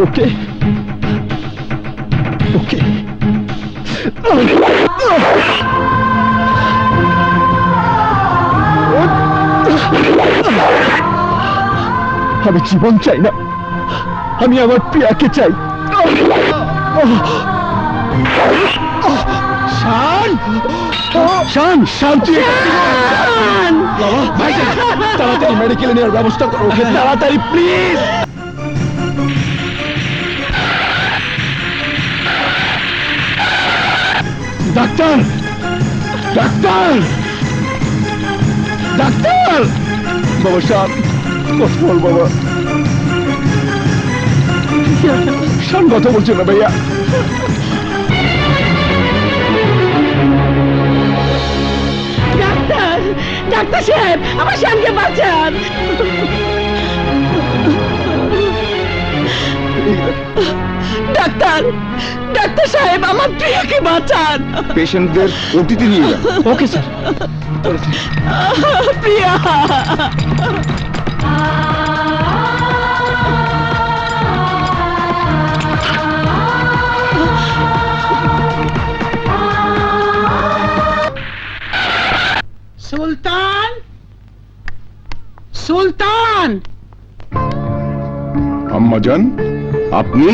ওকে ওকে, আমি জীবন চাই না, আমি আমার প্রিয়াকে চাই। শান, শান, শান্তি, তাড়াতাড়ি মেডিকেলে নেওয়ার ব্যবস্থা করো, ওকে তাড়াতাড়ি প্লিজ। ডাক্তার ডাক্তার ডাক্তার বাবা শান কষ্ট হল বাবা শান কথা বলছে না ভাইয়া ডাক্তার ডাক্তার সাহেব আমার শানকে বাঁচান ডাক্তার ডাক্তার সাহেব আমার প্রিয়াকে বাঁচান পেশেন্টদের ওটিতে নিয়ে যান ওকে স্যার প্রিয়া সুলতান সুলতান আম্মাজান আপনি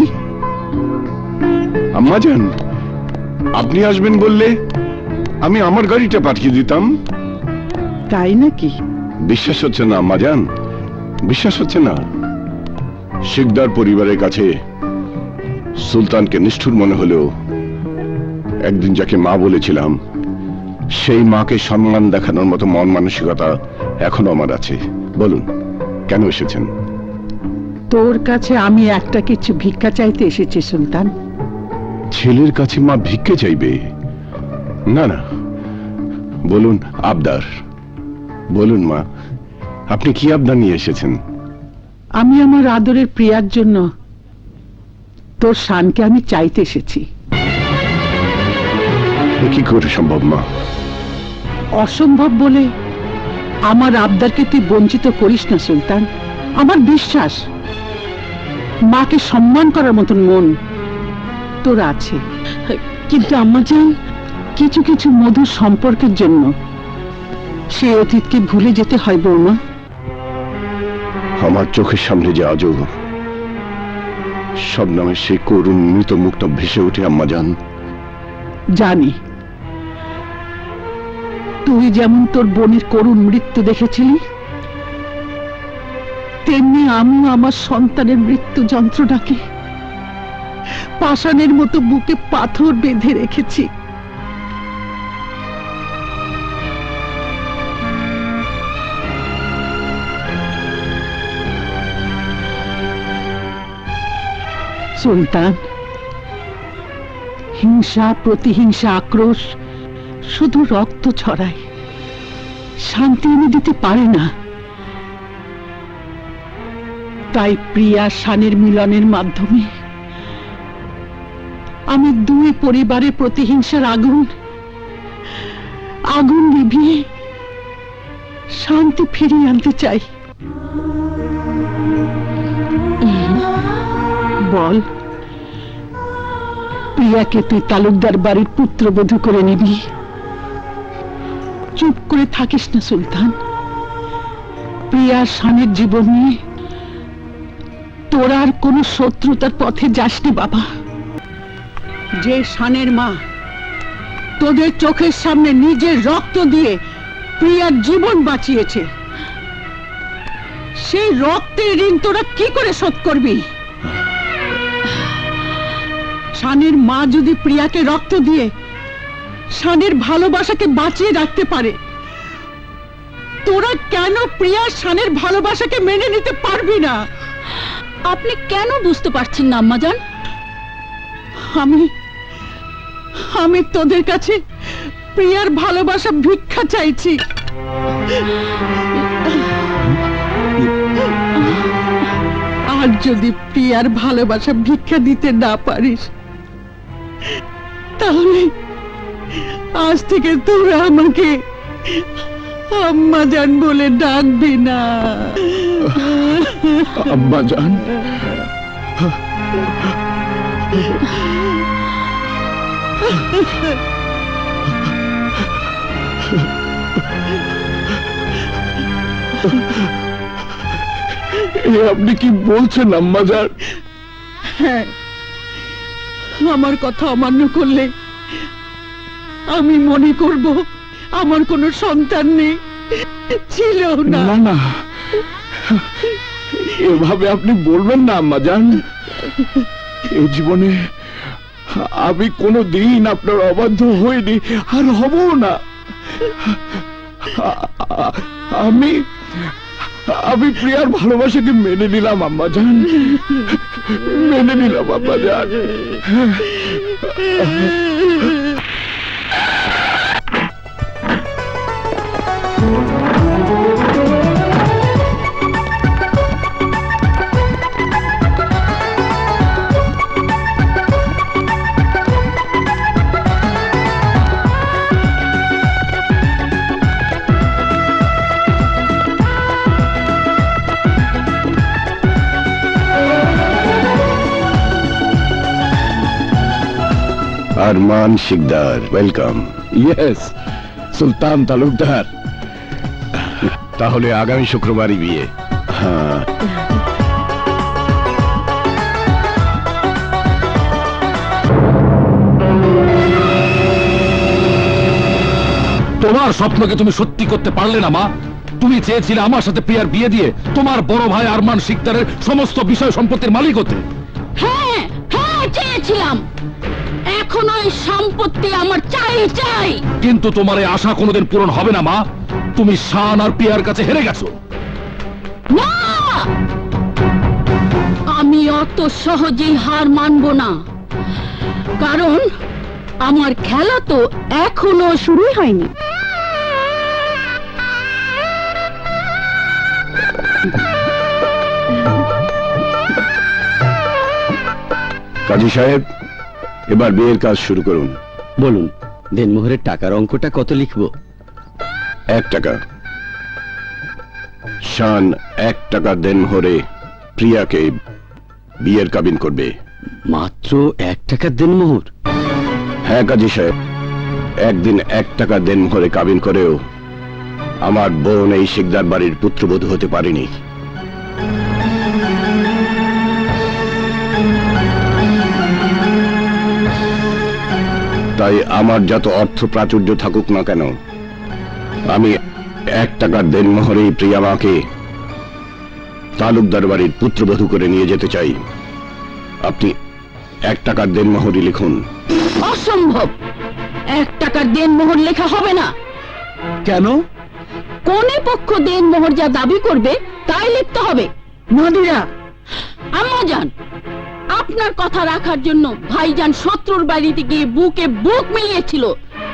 আম্মাজান আপনি আসবেন বললে আমি আমার গাড়িটা পাঠিয়ে দিতাম তাই নাকি বিশ্বাস হচ্ছে না আম্মাজান বিশ্বাস হচ্ছে না শিকদার পরিবারের কাছে সুলতানকে নিষ্ঠুর মনে হলেও একদিন যাকে মা বলেছিলাম সেই মাকে সম্মান দেখানোর মতো মন মানসিকতা এখনো আমার আছে বলুন কেন এসেছেন তোর কাছে আমি একটা কিছু ভিক্ষা চাইতে এসেছি সুলতান ছেলের কাছে মা ভিক্ষে চাইবে না না বলুন আবদার বলুন মা আপনি কি আবদার নিয়ে এসেছেন আমি আমার আদরের প্রিয়ার জন্য তোর শানকে আমি চাইতে এসেছি এ কি করে সম্ভব মা অসম্ভব বলে আমার আবদারকে তুই বঞ্চিত করিস না সুলতান আমার বিশ্বাস মাকে সম্মান করার মতন মন তোর আছে কিন্তু আম্মা জান কিছু কিছু মধুর সম্পর্কের জন্য সে অতীতকে ভুলে যেতে হয় বৌমা আমার চোখের সামনে যে আজও সব নামে সেই করুণ মৃত মুক্ত ভেসে ওঠে আম্মা জান জানি তুই যেমন তোর বোনের করুণ মৃত্যু দেখেছিলি তেমনি আমি আমার সন্তানের মৃত্যু যন্ত্রণাকে পাষাণের মতো বুকে পাথর বেঁধে রেখেছি সুলতান হিংসা প্রতিহিংসা আক্রোশ শুধু রক্ত ছড়ায় শান্তি এনে দিতে পারে না তাই প্রিয়া শানের মিলনের মাধ্যমে আমি দুই পরিবারের প্রতিহিংসার আগুন নিভিয়ে শান্তি ফিরিয়ে আনতে চাই বল প্রিয়াকে তুই তালুকদার বাড়ির পুত্রবধূ করে নিবি চুপ করে থাকিস না সুলতান প্রিয়া শানের জীবন নিয়ে তোর আর কোন শত্রুতার পথে যাসনি বাবা যে শানের মা তোদের চোখের সামনে নিজের রক্ত দিয়ে প্রিয়ার জীবন বাঁচিয়েছে সেই রক্তের ঋণ তোরা কি করে শোধ করবি শানের মা যদি প্রিয়াকে রক্ত দিয়ে শানের ভালোবাসাকে বাঁচিয়ে রাখতে পারে তোরা কেন প্রিয়া শানের ভালোবাসাকে মেনে নিতে পারবি না আপনি কেন বুঝতে পারছেন না আম্মাজান আমি তোদের কাছে প্রিয়ার ভালোবাসা ভিক্ষা চাইছি আর যদি প্রিয়ার ভালোবাসা ভিক্ষা দিতে না পারিস তাহলে আজ থেকে তোরা আমাকে আম্মাজান বলে ডাকবি না আম্মাজান আপনি কি বলছেন আম্মাজান হ্যাঁ আমার কথা অমান্য করলে আমি মনে করব আমার কোনো সন্তান নেই ছিল না না না এভাবে আপনি বলবেন না আম্মাজান এই জীবনে আমি কোনোদিন আপনার অবাধ্য হইনি আর হব না। আমি আমি প্রিয়ার ভালোবাসাকে মেনে নিলাম আম্মাজান, মেনে নিলাম আম্মাজান। আরমান শিকদার, ওয়েলকাম। ইয়েস, সুলতান তালুকদার। তাহলে আগামী শুক্রবারই বিয়ে? হ্যাঁ। তোমার স্বপ্নকে তুমি সত্যি করতে পারলে না মা। তুমি চেয়েছিলে আমার সাথে প্রিয়ার বিয়ে দিয়ে তোমার বড় ভাই আরমান শিকদারের সমস্ত বিষয় সম্পত্তির মালিক হতে। হ্যাঁ হ্যাঁ চেয়েছিলাম, এখন ওই সম্পত্তি আমার চাই চাই। কিন্তু তোমার এই আশা কোনোদিন পূরণ হবে না মা। তুমি শান আর প্রিয়ার কাছে হেরে গেছো। না, আমি অত সহজেই হার মানব না, কারণ আমার খেলা তো এখনো শুরুই হয়নি। কাজী সাহেব, এবার বিয়ের কাজ শুরু করুন। বলুন, দেনমোহরের টাকার অঙ্কটা কত লিখবো? 1 টাকা। শান 1 টাকা দেনমোহরে প্রিয়াকে বিয়ের কাবিন করবে। মাত্র 1 টাকার দেনমোহর? হ্যাঁ কাজী সাহেব, একদিন 1 টাকা দেনমোহরে কাবিন করেও আমার বোন এই শিকদার বাড়ির পুত্রবধূ হতে পারেনি। তাই আমার যত অর্থ প্রাচুর্য থাকুক না কেন, আমি 1 টাকার দেনমোহরেই প্রিয়া মাকে তালুকদার বাড়ির পুত্রবধূ করে নিয়ে যেতে চাই। আপনি 1 টাকার দেনমোহরই লিখুন। অসম্ভব, 1 টাকার দেনমোহর লেখা হবে না। কেন? কোনে পক্ষ দেনমোহর যা দাবি করবে তাই লিখতে হবে। নদীরা, আম্মাজান, আপনার কথা রাখার জন্য ভাইজান শত্রুর বাড়িতে গিয়ে বুকে বুক মিলিয়েছিল,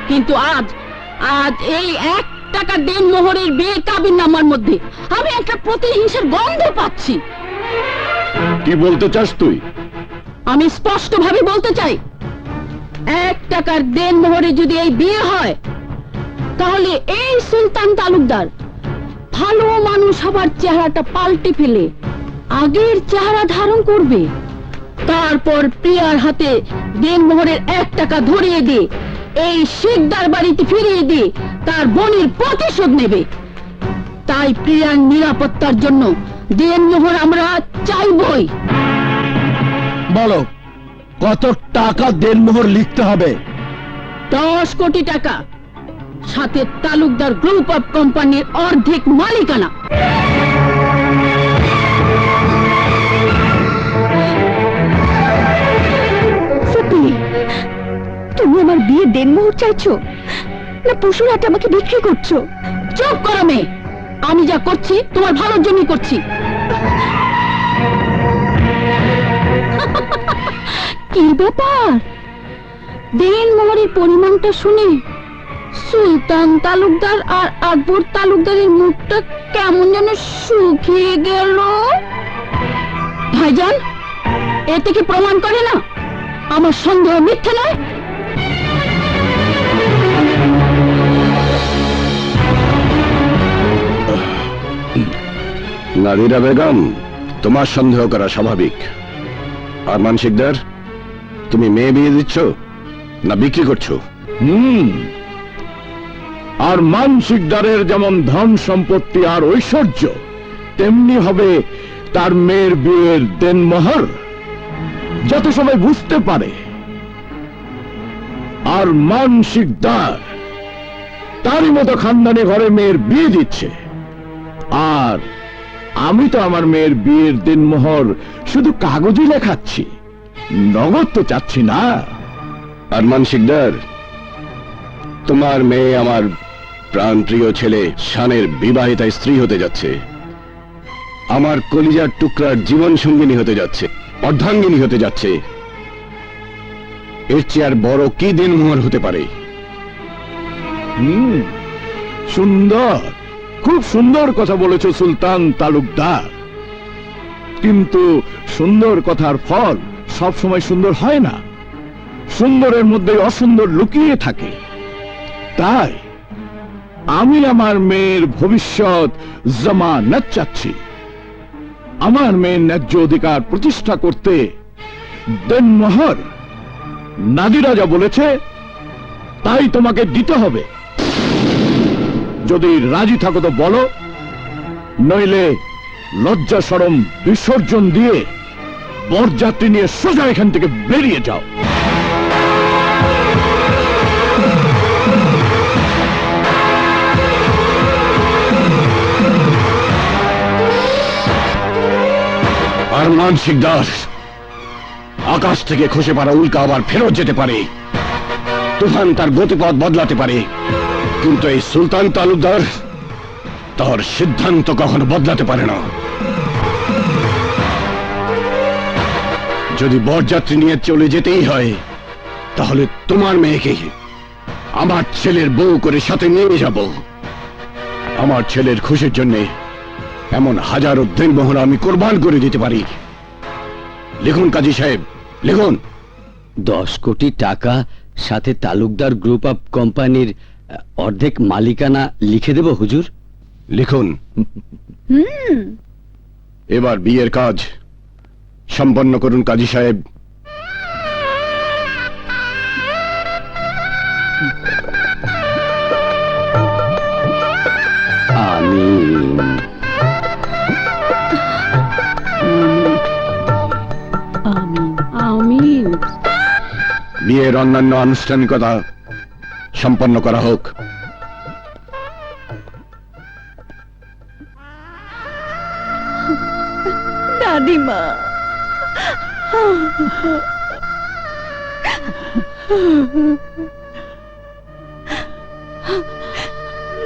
কিন্তু আজ এই 1 টাকা দেনমোহরের বিয়ে কাবিননামার মধ্যে আমি একটা প্রতিহিংসার গন্ধ পাচ্ছি। কি বলতে চাস তুই? আমি স্পষ্ট ভাবে বলতে চাই, 1 টাকার দেনমোহরে যদি এই বিয়ে হয়, তাহলে এই সুলতান তালুকদার ভালো মানুষ হবার চেহারাটা পাল্টে ফেলে আগের চেহারা ধারণ করবে। তারপর প্রিয়ার হাতে দেনমোহরের 1 টাকা ধরিয়ে দিয়ে এই শিকদার বাড়িতে ফিরিয়ে দিয়ে তার বোনের প্রতিশোধ নেবে। তাই প্রিয়ার নিরাপত্তার জন্য দেনমোহর আমরা চাইবই। বলো, কত টাকা দেনমোহর লিখতে হবে? 10 কোটি টাকা, সাথে তালুকদার গ্রুপ অফ কোম্পানির অর্ধেক মালিকানা। সত্যি তুমি আমার বিয়ে দেনমোহর চাইছো, না পশুর হাটে আমাকে বিক্রি করছো? চুপ করো মেয়ে, আমি যা করছি তোমার ভালোর জন্যই করছি। কি ব্যাপার, দেনমোহরের পরিমাণটা শুনে সুলতান তালুকদার আর আকবর তালুকদারের মুখটা কেমন যেন শুকিয়ে গেল। ভাইজান, এতে কি প্রমাণ করে না আমার সন্দেহ মিথ্যে নয়? নাদিরা বেগম, তোমার সন্দেহ করা স্বাভাবিক। আরমান শিকদার, তুমি মেয়ে বিয়ে দিচ্ছ না বিক্রি করছো? আরমান শিকদারের যেমন ধন সম্পত্তি আর ঐশ্বর্য, তেমনি হবে তার মেয়ের বিয়ের দেনমোহর। যত সবাই বুঝতে পারে আরমান শিকদার তারই মতো খানদানি ঘরে মেয়ের বিয়ে দিচ্ছে, আর আমি তো আমার মেয়ের বিয়ের দেনমোহর শুধু কাগজে লেখাচ্ছি, নগদ তো চাচ্ছি না। আরমান শিকদার, তোমার মেয়ে আমার প্রাণপ্রিয় ছেলে শানের বিবাহিতা স্ত্রী হতে যাচ্ছে, আমার কলিজার টুকরার জীবন সঙ্গিনী হতে যাচ্ছে, অর্ধাঙ্গিনী হতে যাচ্ছে। এর চেয়ে আর বড় কি দিন মোহর হতে পারে? সুন্দর, খুব সুন্দর কথা বলেছ সুলতান তালুকদার, কিন্তু সুন্দর কথার ফল সব সময় সুন্দর হয় না, সুন্দরের মধ্যে অসুন্দর লুকিয়ে থাকে। তাই আমি আমার মেয়ের ভবিষ্যৎ জামানত চাচ্ছি। আমার মেয়ের ন্যায্য অধিকার প্রতিষ্ঠা করতে দেনমোহর নাদিরা যা বলেছে তাই তোমাকে দিতে হবে। যদি রাজি থাকো তো বলো, নইলে লজ্জা শরম বিসর্জন দিয়ে বরযাত্রী নিয়ে সোজা এখান থেকে বেরিয়ে যাও। আরমান শিকদার, আকাশ থেকে খসে পড়া উল্কা আবার ফেরত যেতে পারে, তুফান তার গতিপথ বদলাতে পারে, কিন্তু এই সুলতান তালুকদার তার সিদ্ধান্ত কখনো বদলাতে পারে না। যদি বরযাত্রী নিয়ে চলে যেতেই হয়, তাহলে তোমার মেয়েকে আমার ছেলের বউ করে সাথে নিয়ে যাব। আমার ছেলের খুশির জন্য এমন হাজারো দিনমোহর আমি কোরবান করে দিতে পারি। লিখুন কাজী সাহেব, লিখুন। 10 কোটি টাকা সাথে তালুকদার গ্রুপ অফ কোম্পানির অর্ধেক মালিকানা লিখে দেব হুজুর। লিখুন। এবার বিয়ের কাজ সম্পন্ন করুন কাজী সাহেব। আমিন। আমিন। বিয়ের অন্যান্য আনুষ্ঠানিকতা সম্পন্ন করা হোক। দাদিমা,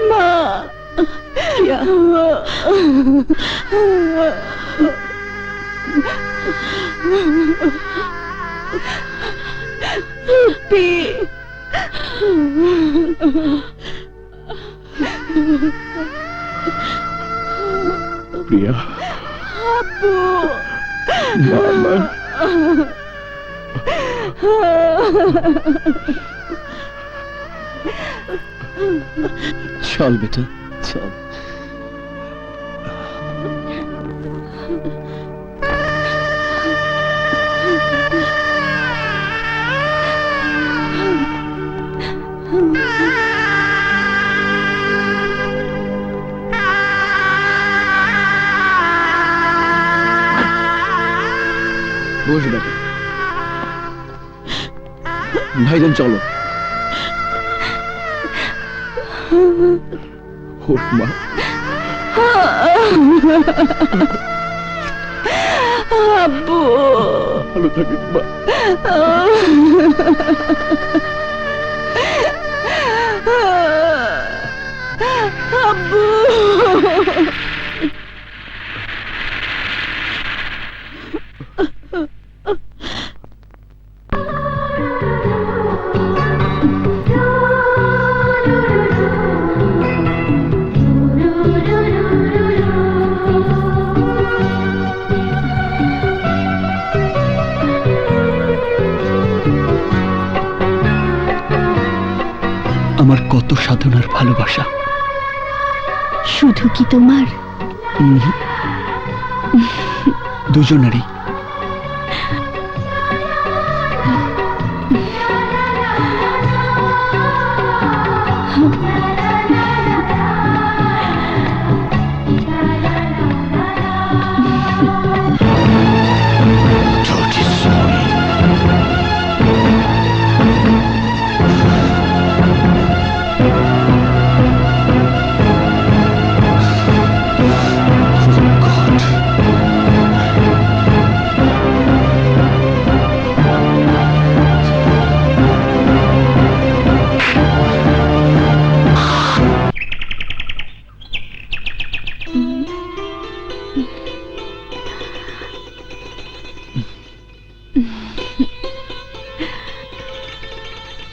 মা, প্রিয়া, আব্বু, মামা, চল বেটা, চল। বস বেটা। ভাইজান চলো। ওঠ মা। আব্বু, ভালো থাকিস মা। আব্বু, আমার কত সাধনার ভালোবাসা। শুধু কি তোমার? দুজনেরই।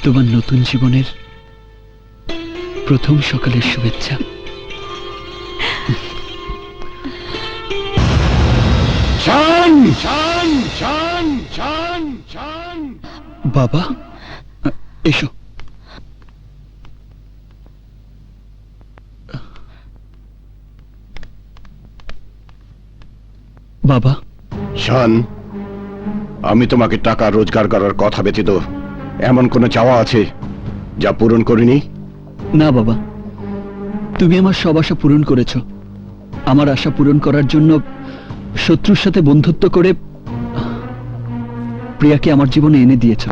তোমার নতুন জীবনের প্রথম সকালের শুভেচ্ছা। শান শান শান শান শান বাবা, এসো। বাবা, শান, আমি তোমাকে টাকা রোজগার করার কথা ব্যতীত এমন কোনো চাওয়া আছে যা পূরণ করিনি? না বাবা, তুমি আমার সব আশা পূরণ করেছ। আমার আশা পূরণ করার জন্য শত্রুর সাথে বন্ধুত্ব করে প্রিয়াকে আমার জীবনে এনে দিয়েছ।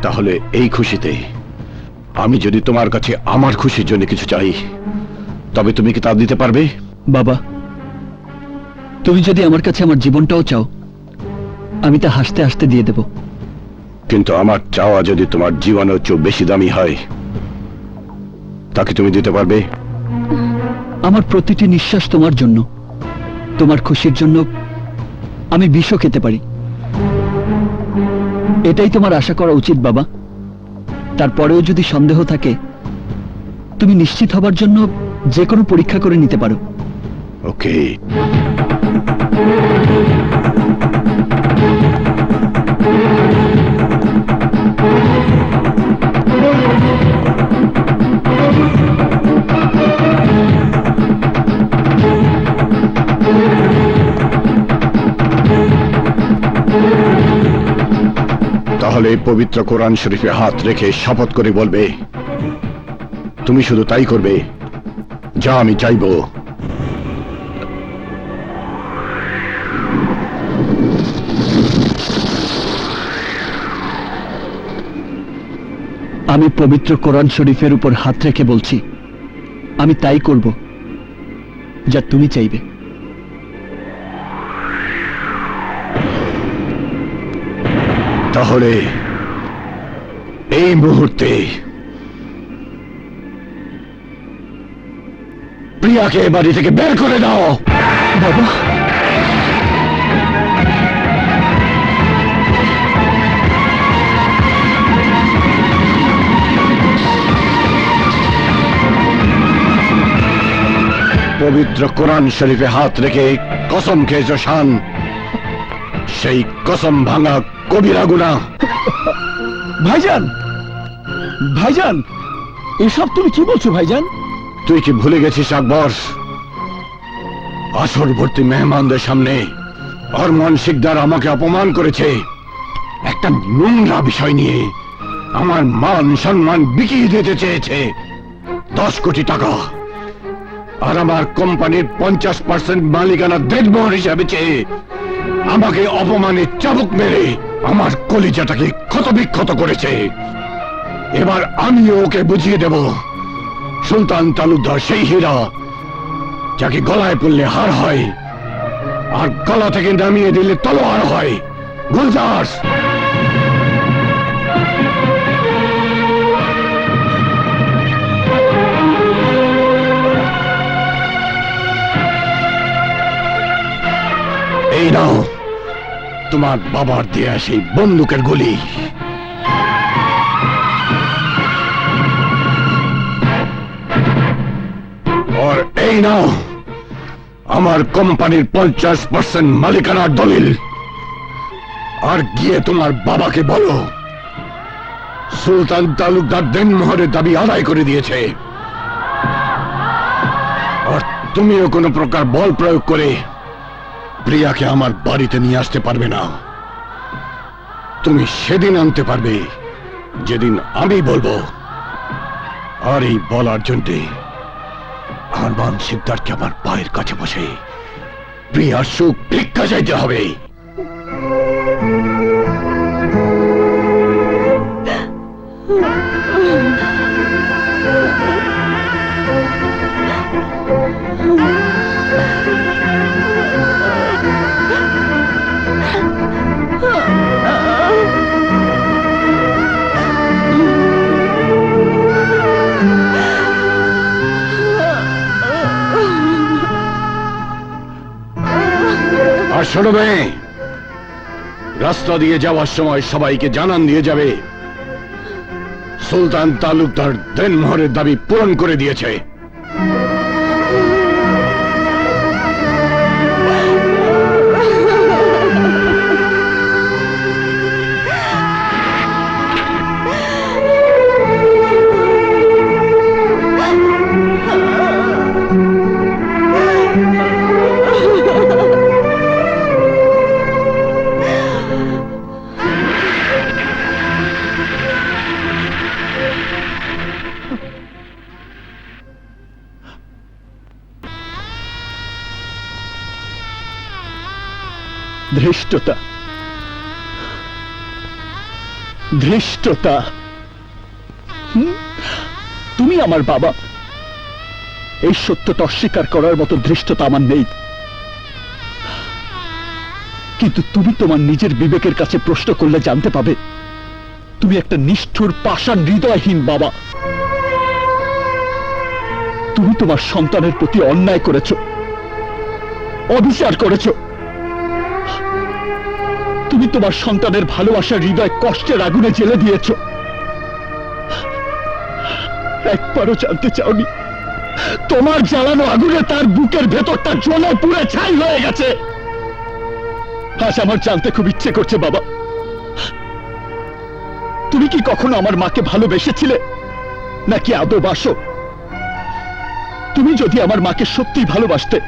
তাহলে এই খুশিতে আমি যদি তোমার কাছে আমার খুশির জন্য কিছু চাই, তবে তুমি কি তা দিতে পারবে? বাবা, তুমি যদি আমার কাছে আমার জীবনটাও চাও, আমি তা হাসতে হাসতে দিয়ে দেব। কিন্তু আমার চাওয়া যদি তোমার জীবনের চেয়ে বেশি দামি হয়, তাকে তুমি দিতে পারবে? আমার প্রতিটি নিঃশ্বাস তোমার জন্য। তোমার খুশির জন্য আমি বিষও খেতে পারি। এটাই তোমার আশা করা উচিত বাবা। তারপরেও যদি সন্দেহ থাকে, তুমি নিশ্চিত হবার জন্য যে কোনো পরীক্ষা করে নিতে পারো। ওকে। তাহলে পবিত্র কোরআন শরীফে হাত রেখে শপথ করে বলবে, তুমি শুধু তাই করবে যা আমি চাইবো। আমি পবিত্র কোরআন শরীফের উপর হাত রেখে বলছি, আমি তাই করব যা তুমি চাইবে। তাহলে এই মুহূর্তে প্রিয়াকে বাড়ি থেকে বের করে দাও। বাবা, পবিত্র কোরআন শরীফে হাত রেখে কসম খেয়েছ শান, সেই কসম ভাঙা কবিরা গুনাহ। ভাইজান, ভাইজান, এসব তুমি কি বলছো ভাইজান? তুই কি ভুলে গেছিস আকবর? আসর ভর্তি মেহমানদের সামনে অরমান শিকদার আমাকে অপমান করেছে। একটা নোংরা বিষয় নিয়ে আমার মান সম্মান বিকিয়ে দিতে চেয়েছে 10 কোটি টাকা, আর আমার কোম্পানির 50% মালিকানা দেড়মোহর হিসাবে চেয়ে আমাকে অপমানে চাবুক মেরে আমার কলিজাটাকে ক্ষতবিক্ষত করেছে। এবার আমিও ওকে বুঝিয়ে দেব, সুলতান তালুকদার সেই হীরা যাকে গলায় পড়লে হার হয় আর গলা থেকে নামিয়ে দিলে তলোয়ার হয়। গুলজার, এই নাও তোমার বাবার দেয়া সেই বন্দুকের গুলি। আর এই নাও আমার কোম্পানির 50% মালিকানার দলিল। আর গিয়ে তোমার বাবাকে বলো সুলতান তালুকদার দেনমোহরের দাবি আদায় করে দিয়েছে, আর তুমিও কোনো প্রকার বল প্রয়োগ করে প্রিয়াকে আমার বাড়িতে নিয়ে আসতে পারবে না। তুমি সেদিন আনতে পারবে যেদিন আমি বলবো। আর এই বলার জন্যে আরমান শিকদারকে আমার পায়ের কাছে বসে প্রিয়ার সুখ ভিক্ষা চাইতে হবে। আর শোনো মেয়ে, রাস্তা দিয়ে যাওয়ার সময় সবাইকে জানান দিয়ে যাবে সুলতান তালুকদার দেনমোহরের দাবি পূরণ করে দিয়েছে। ধৃষ্টতা, ধৃষ্টতা। তুমি আমার বাবা, এই সত্যটা অস্বীকার করার মতো ধৃষ্টতা আমার নেই। কিন্তু তুমি তোমার নিজের বিবেকের কাছে প্রশ্ন করলে জানতে পাবে তুমি একটা নিষ্ঠুর, পাষাণ, হৃদয়হীন বাবা। তুমি তোমার সন্তানের প্রতি অন্যায় করেছ, অবিচার করেছ। তুমি তোমার সন্তানের ভালোবাসার হৃদয় কষ্টের আগুনে জ্বেলে দিয়েছ। একবারও জানতে চাওনি তোমার জ্বালানো আগুনে তার বুকের ভেতরটা জ্বলে পুড়ে ছাই হয়ে গেছে। আজ আমার জানতে খুব ইচ্ছে করছে বাবা, তুমি কি কখনো আমার মাকে ভালোবেসেছিলে নাকি আদৌ বাসো? তুমি যদি আমার মাকে সত্যিই ভালোবাসতে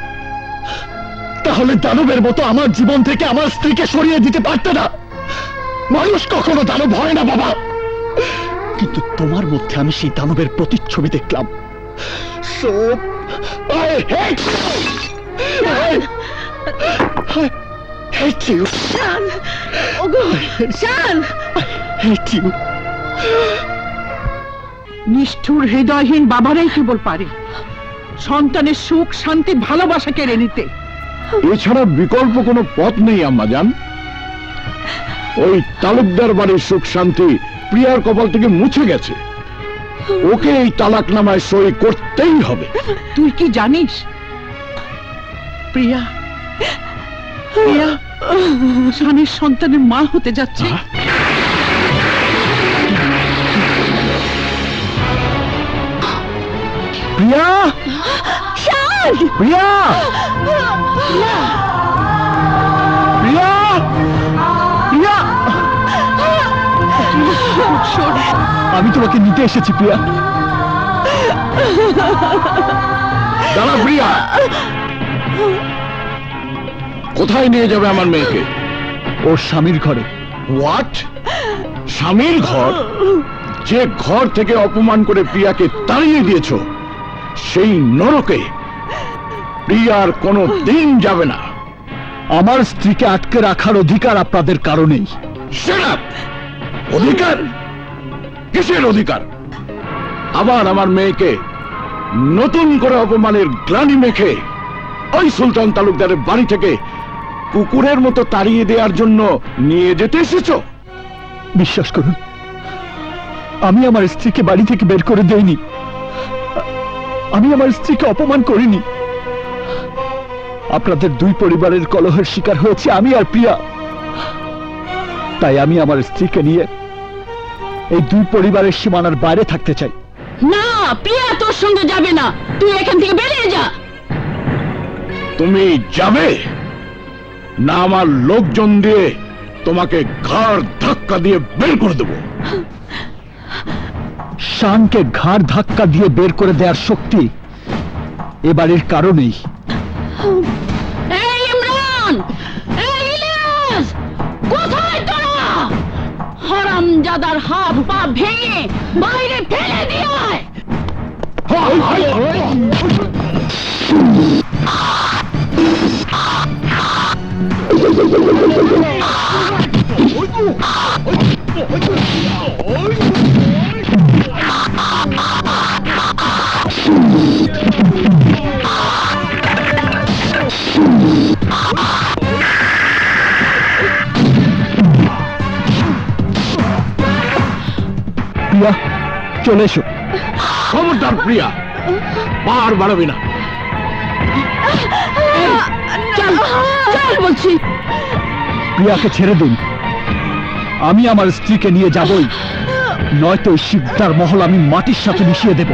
তাহলে দানবের মতো আমার জীবন থেকে আমার স্ত্রীকে সরিয়ে দিতে পারতে না। মানুষ কখনো দানব হয় না বাবা, কিন্তু তোমার মধ্যে আমি সেই দানবের প্রতিচ্ছবি দেখলাম। So, I hate you! I hate you! শান, ওগো, শান! I hate you! নিষ্ঠুর হৃদয়হীন বাবারাই কেবল পারে সন্তানের সুখ, শান্তি, ভালোবাসা কেড়ে নিতে। এছাড়া বিকল্প কোনো পথ নেই আম্মাজান। ওই তালুকদার বাড়ির সুখ শান্তি প্রিয়ার কপাল থেকে মুছে গেছে। ওকে এই তালাকনামায় সই করতেই হবে। তুই কি জানিস প্রিয়া, প্রিয়া শানের সন্তানের মা হতে যাচ্ছে। প্রিয়া, শান! প্রিয়া, প্রিয়া, প্রিয়া! আমি তোমাকে নিতে এসেছি প্রিয়া। দাঁড়া প্রিয়া, কোথায় নিয়ে যাবে আমার মেয়েকে? ওর স্বামীর ঘরে। হোয়াট? স্বামীর ঘর? যে ঘর থেকে অপমান করে প্রিয়াকে তাড়িয়ে দিয়েছ সেই নরকে প্রিয়ার কোনো দিন যাবে না। আমার স্ত্রীকে আটকে রাখার অধিকার আপনাদের কারণেই। Shut up! অধিকার? কিসের অধিকার? আবার আমার মেয়েকে নতুন করে অপমানের গ্লানি মেখে ওই সুলতান তালুকদারের বাড়ি থেকে কুকুরের মতো তাড়িয়ে দেওয়ার জন্য নিয়ে যেতে এসেছো? বিশ্বাস করুন, আমি আমার স্ত্রীকে বাড়ি থেকে বের করে দেইনি। আমি আমার স্ত্রীকে অপমান করিনি। আপনাদের দুই পরিবারের কলহের শিকার হয়েছে আমি আর প্রিয়া। তাই আমি আমার স্ত্রীকে নিয়ে এই দুই পরিবারের সীমানার বাইরে থাকতে চাই। না, প্রিয়া তোর সঙ্গে যাবে না। তুই এখান থেকে বেরিয়ে যা। তুমি যাবে না আমার লোকজন দিয়ে তোমাকে ঘাড় ধাক্কা দিয়ে বের করে দেবো। শানকে ঘাড় ধাক্কা দিয়ে বের করে দেওয়ার শক্তি এ বাড়ির কারণেই। এই ইমরান, এই ইলিয়াস, কোথায় তোরা? হারামজাদার হাত পা ভেঙে বাইরে ফেলে দিয়ে আয়। প্রিয়া, চলে এসো। খবরদার প্রিয়া, পার বাড়াবি না। চল, চল বলছি। প্রিয়াকে ছেড়ে দিন, আমি আমার স্ত্রীকে নিয়ে যাবই। নয়তো এই শিকদার মহল আমি মাটির সাথে মিশিয়ে দেব।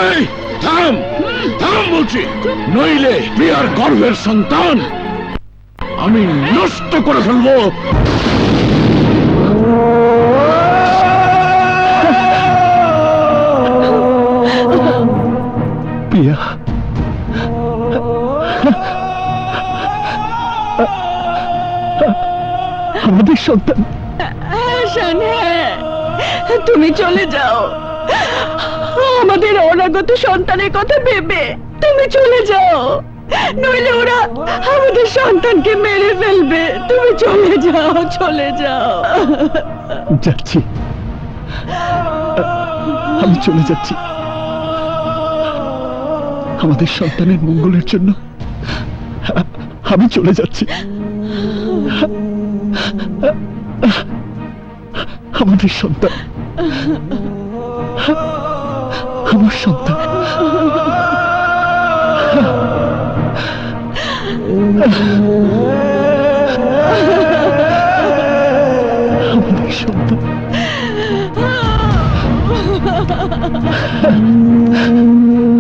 এই থাম থাম বলছি, নইলে প্রিয়ার গর্ভের সন্তান আমি নষ্ট করে ফেলবো। প্রিয়া, আমাদের সন্তান। হাসান, হ্যাঁ, তুমি চলে যাও। আমাদের অনাগত সন্তানের কথা ভেবে তুমি চলে যাও, নইলে ওরা আমাদের সন্তানকে মেরে ফেলবে। তুমি চলে যাও, চলে যাও। যাচ্ছি, আমি চলে যাচ্ছি। আমাদের সন্তানের মঙ্গলের জন্য আমি চলে যাচ্ছি। আমাদের সন্তান, আমার সন্তান। আমাদের সন্তান।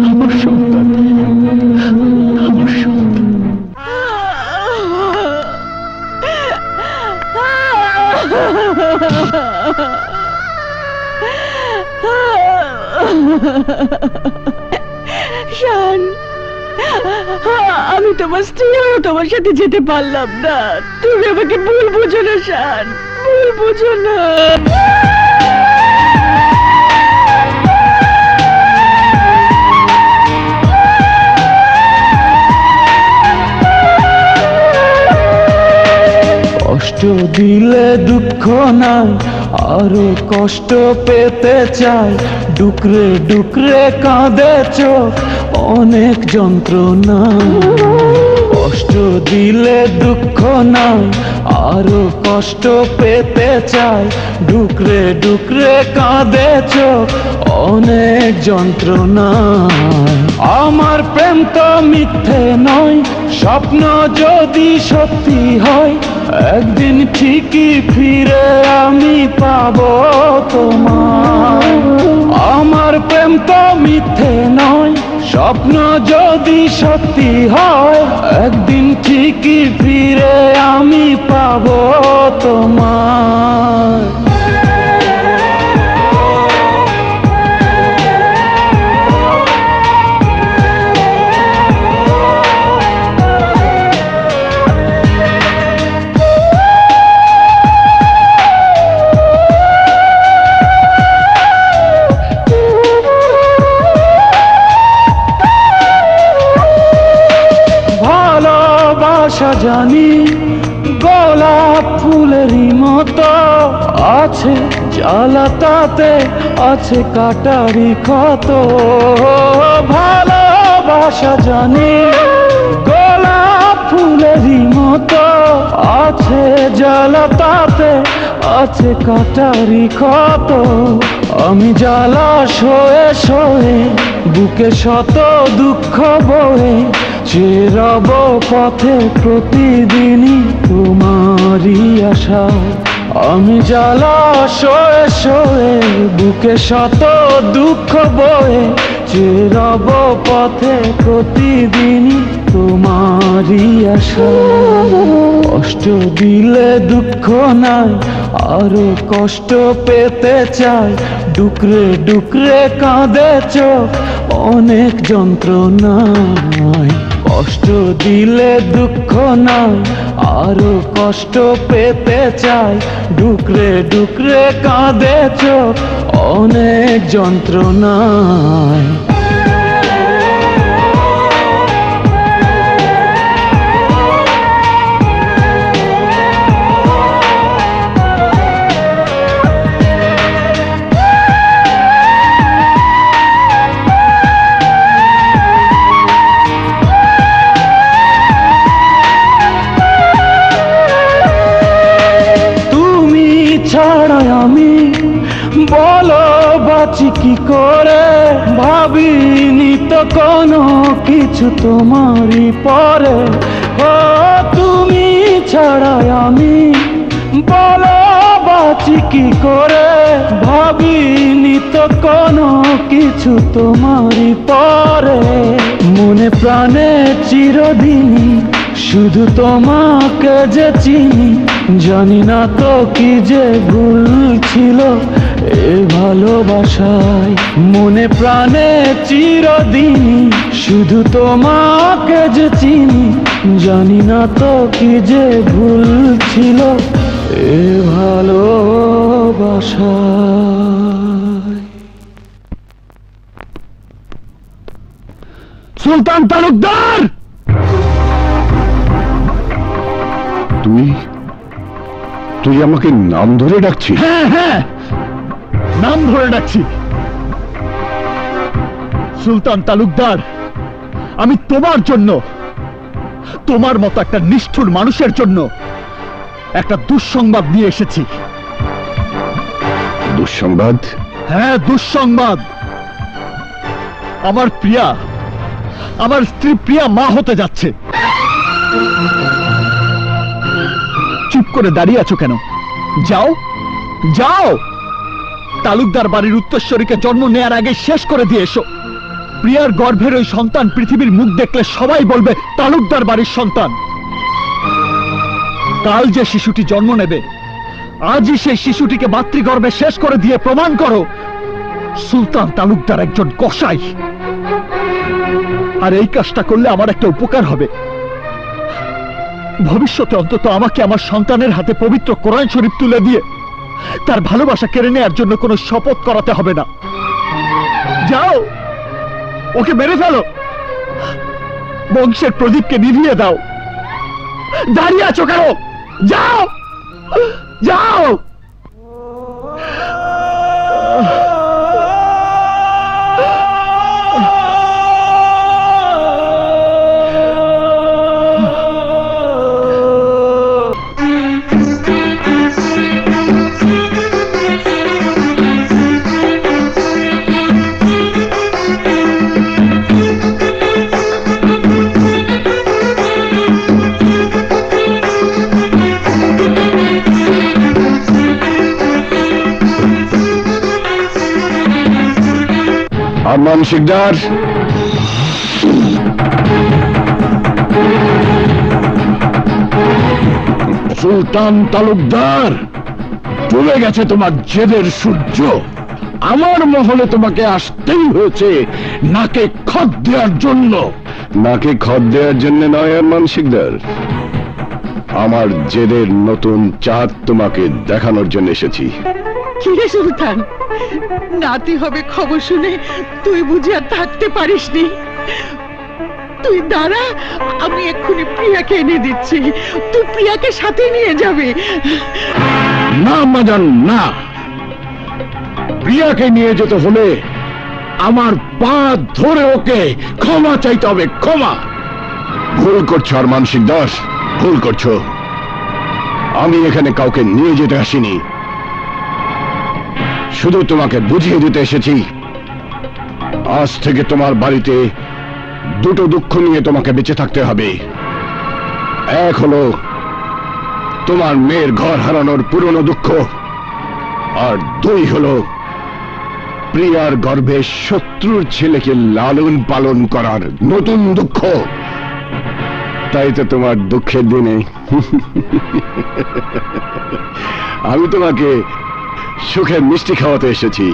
আমার সন্তান, আমার সন্তান। শান, আমি তোমার স্ত্রী হয়েও তোমার সাথে যেতে পারলাম না। তুমি আমাকে ভুল বুঝো না শান, ভুল বুঝো না। কষ্ট দিলে দুঃখ নাই, আরো কষ্ট পেতে চাই। ডুকরে ডুকরে কাঁদে চোখ, অনেক যন্ত্রণা। কষ্ট দিলে দুঃখ নাই, আরো কষ্ট পেতে চাই। ডুকরে ডুকরে কাঁদে চোখ, অনেক যন্ত্রণা। আমার প্রেম তো মিথ্যে নয়, স্বপ্ন যদি সত্যি হয়, একদিন ঠিকই ফিরে আমি পাবো তোমায়। আমার প্রেম তো মিথ্যে নয়, স্বপ্ন যদি সত্যি হয়, একদিন ঠিকই ফিরে আমি পাবো তোমায়। জানি গোলাপ ফুলেরই মতো আছে জ্বালা, তাতে আছে কাটারি ক্ষত। ভালোবাসা জানি গোলাপ ফুলেরই মতো আছে জ্বালা, তাতে আছে কাটারি ক্ষত। আমি জ্বালা সয়ে সয়ে বুকে শত দুঃখ বয়ে, চেয়ে রব পথে প্রতিদিনই তোমারই আশা। আমি জ্বালা সয়ে সয়ে বুকে শত দুঃখ বয়ে, চেয়ে রব পথে প্রতিদিনই তোমারই আশা। কষ্ট দিলে দুঃখ নাই, আরো কষ্ট পেতে চাই, ডুকরে ডুকরে কাঁদে চোখ অনেক যন্ত্রণায়। কষ্ট দিলে দুঃখ নাই, আরো কষ্ট পেতে চাই, ডুকরে ডুকরে কাঁদে চোখ অনেক যন্ত্রণায়। আমি বলো বাঁচি কি করে, ভাবিনি তো কোনো কিছু তোমারই পরে। ও তুমি ছাড়া আমি বলো বাঁচি কি করে, ভাবিনি তো কোনো কিছু তোমারই পরে। মনে প্রাণে চিরদিন শুধু তোমাকে যে চিনি, জানি না তো কি যে ভুল ছিল এ ভালোবাসায়। মনে প্রাণে চিরদিন শুধু তোমাকে যে চিনি, জানি না তো কি যে ভুল ছিল এ ভালোবাসায়। সুলতান তালুকদার, তুই আমাকে নাম ধরে ডাকছিস? হ্যাঁ হ্যাঁ, নাম ধরে ডাকছি। সুলতান তালুকদার, আমি তোমার জন্য, তোমার মতো একটা নিষ্ঠুর মানুষের জন্য একটা দুঃসংবাদ নিয়ে এসেছি। দুঃসংবাদ? হ্যাঁ, দুঃসংবাদ। আমার প্রিয়া, আমার স্ত্রী প্রিয়া মা হতে যাচ্ছে। চুপ করে দাঁড়িয়ে আছো কেন? যাও যাও, তালুকদার বাড়ির উত্তরস্বরীকে জন্ম নেয়ার আগে শেষ করে দিয়ে এসো। প্রিয়ার গর্ভের ওই সন্তান পৃথিবীর মুখ দেখলে সবাই বলবে তালুকদার বাড়ির সন্তান। কাল যে শিশুটি জন্ম নেবে, আজই সেই শিশুটিকে মাতৃগর্ভে শেষ করে দিয়ে প্রমাণ করো সুলতান তালুকদার একজন কসাই। আর এই কাজটা করলে আমার একটা উপকার হবে। ভবিষ্যতে অন্তত আমাকে আমার সন্তানের হাতে পবিত্র কোরআন শরীফ তুলে দিয়ে তার ভালোবাসা কেড়ে নেওয়ার জন্য কোনো শপথ করাতে হবে না। যাও, ওকে মেরে ফেলো, বংশের প্রদীপকে নিভিয়ে দাও। দাঁড়িয়ে আছো কেন? যাও যাও। আরমান শিকদার, সুলতান তালুকদার, চলে গেছে তোমার জেদের সূর্য। আমার মহলে তোমাকে আসতেই হয়েছে নাকে খত দেওয়ার জন্য। নাকে খত দেওয়ার জন্য নয় আরমান শিকদার, আমার জেদের নতুন চাঁদ তোমাকে দেখানোর জন্য এসেছি। কিরে সুলতান, নাতি হবে খবর শুনে তুই বুঝি আর থাকতে পারিসনি? তুই দাঁড়া, আমি এক্ষুনি প্রিয়াকে এনে দিচ্ছি, তুই প্রিয়াকে সাথে নিয়ে যাবে। না মাজান, না। প্রিয়াকে নিয়ে যেতে হলে আমার পা ধরে ওকে ক্ষমা চাইতে হবে, ক্ষমা। ভুল করছো আরমান শিকদার, ভুল করছো। আমি এখানে কাউকে নিয়ে যেতে আসিনি, শুধু তোমাকে বুঝিয়ে দিতে এসেছি আজ থেকে তোমার বাড়িতে দুটো দুঃখ নিয়ে তোমাকে বেঁচে থাকতে হবে। এক হলো তোমার মেয়ের ঘর হারানোর পুরনো দুঃখ, আর দুই হলো প্রিয়ার গর্ভে শত্রুর ছেলেকে লালন পালন করার নতুন দুঃখ। তাই তো তোমার দুঃখের দিনে আমি তোমাকে সুখের মিষ্টি খাওয়াতে এসেছি।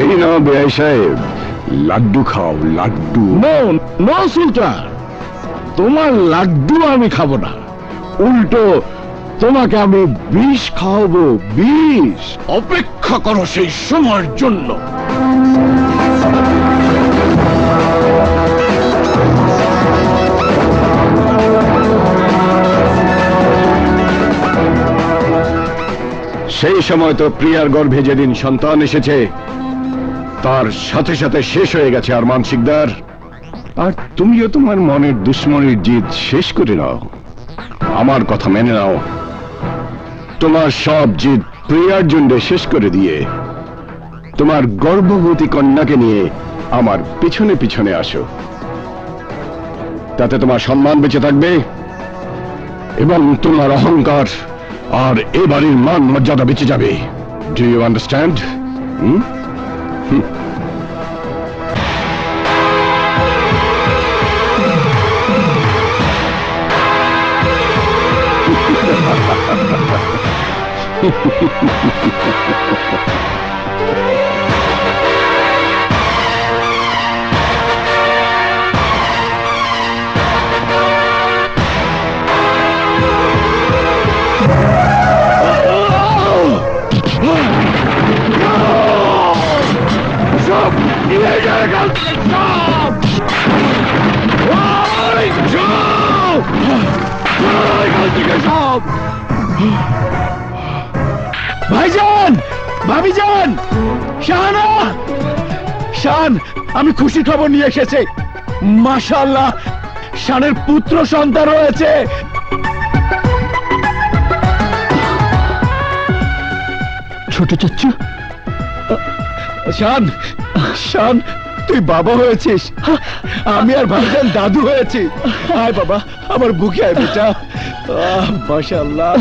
এই নাও বেআই সাহেব, লাড্ডু খাও, লাড্ডু। নো নো সুলতান, তোমার লাড্ডু আমি খাবো না, উল্টো তোমাকে আমি বিষ খাওয়াবো, বিষ। অপেক্ষা করো সেই সময়ের জন্য। সেই সময় তো প্রিয়ার গর্ভে যেদিন সন্তান এসেছে তার সাথে সাথে শেষ হয়ে গেছে আরমান শিকদার। আর তুমিও তোমার মনের দুশ্মনের জিদ শেষ করে নাও, আমার কথা মেনে নাও। তোমার সব জিদ প্রিয়ার জন্য শেষ করে দিয়ে তোমার গর্ভবতী কন্যাকে নিয়ে আমার পিছনে পিছনে আসো, তাতে তোমার সম্মান বেঁচে থাকবে এবং তোমার অহংকার আর এ বাড়ির মান মর্যাদা বেঁচে যাবে। Do you understand? ভাইজান, ভাবিজান, শাহানা, শান, আমি খুশি খবর নিয়ে এসেছি। মাশাআল্লাহ, শানের পুত্র সন্তান রয়েছে। ছোট চাচ্চু, শান, শান, তুই বাবা হয়েছিস, আমি আর ভাইজান দাদু হয়েছি। আয় বাবা, আমার বুকে আয় বেটা। মাশাআল্লাহ।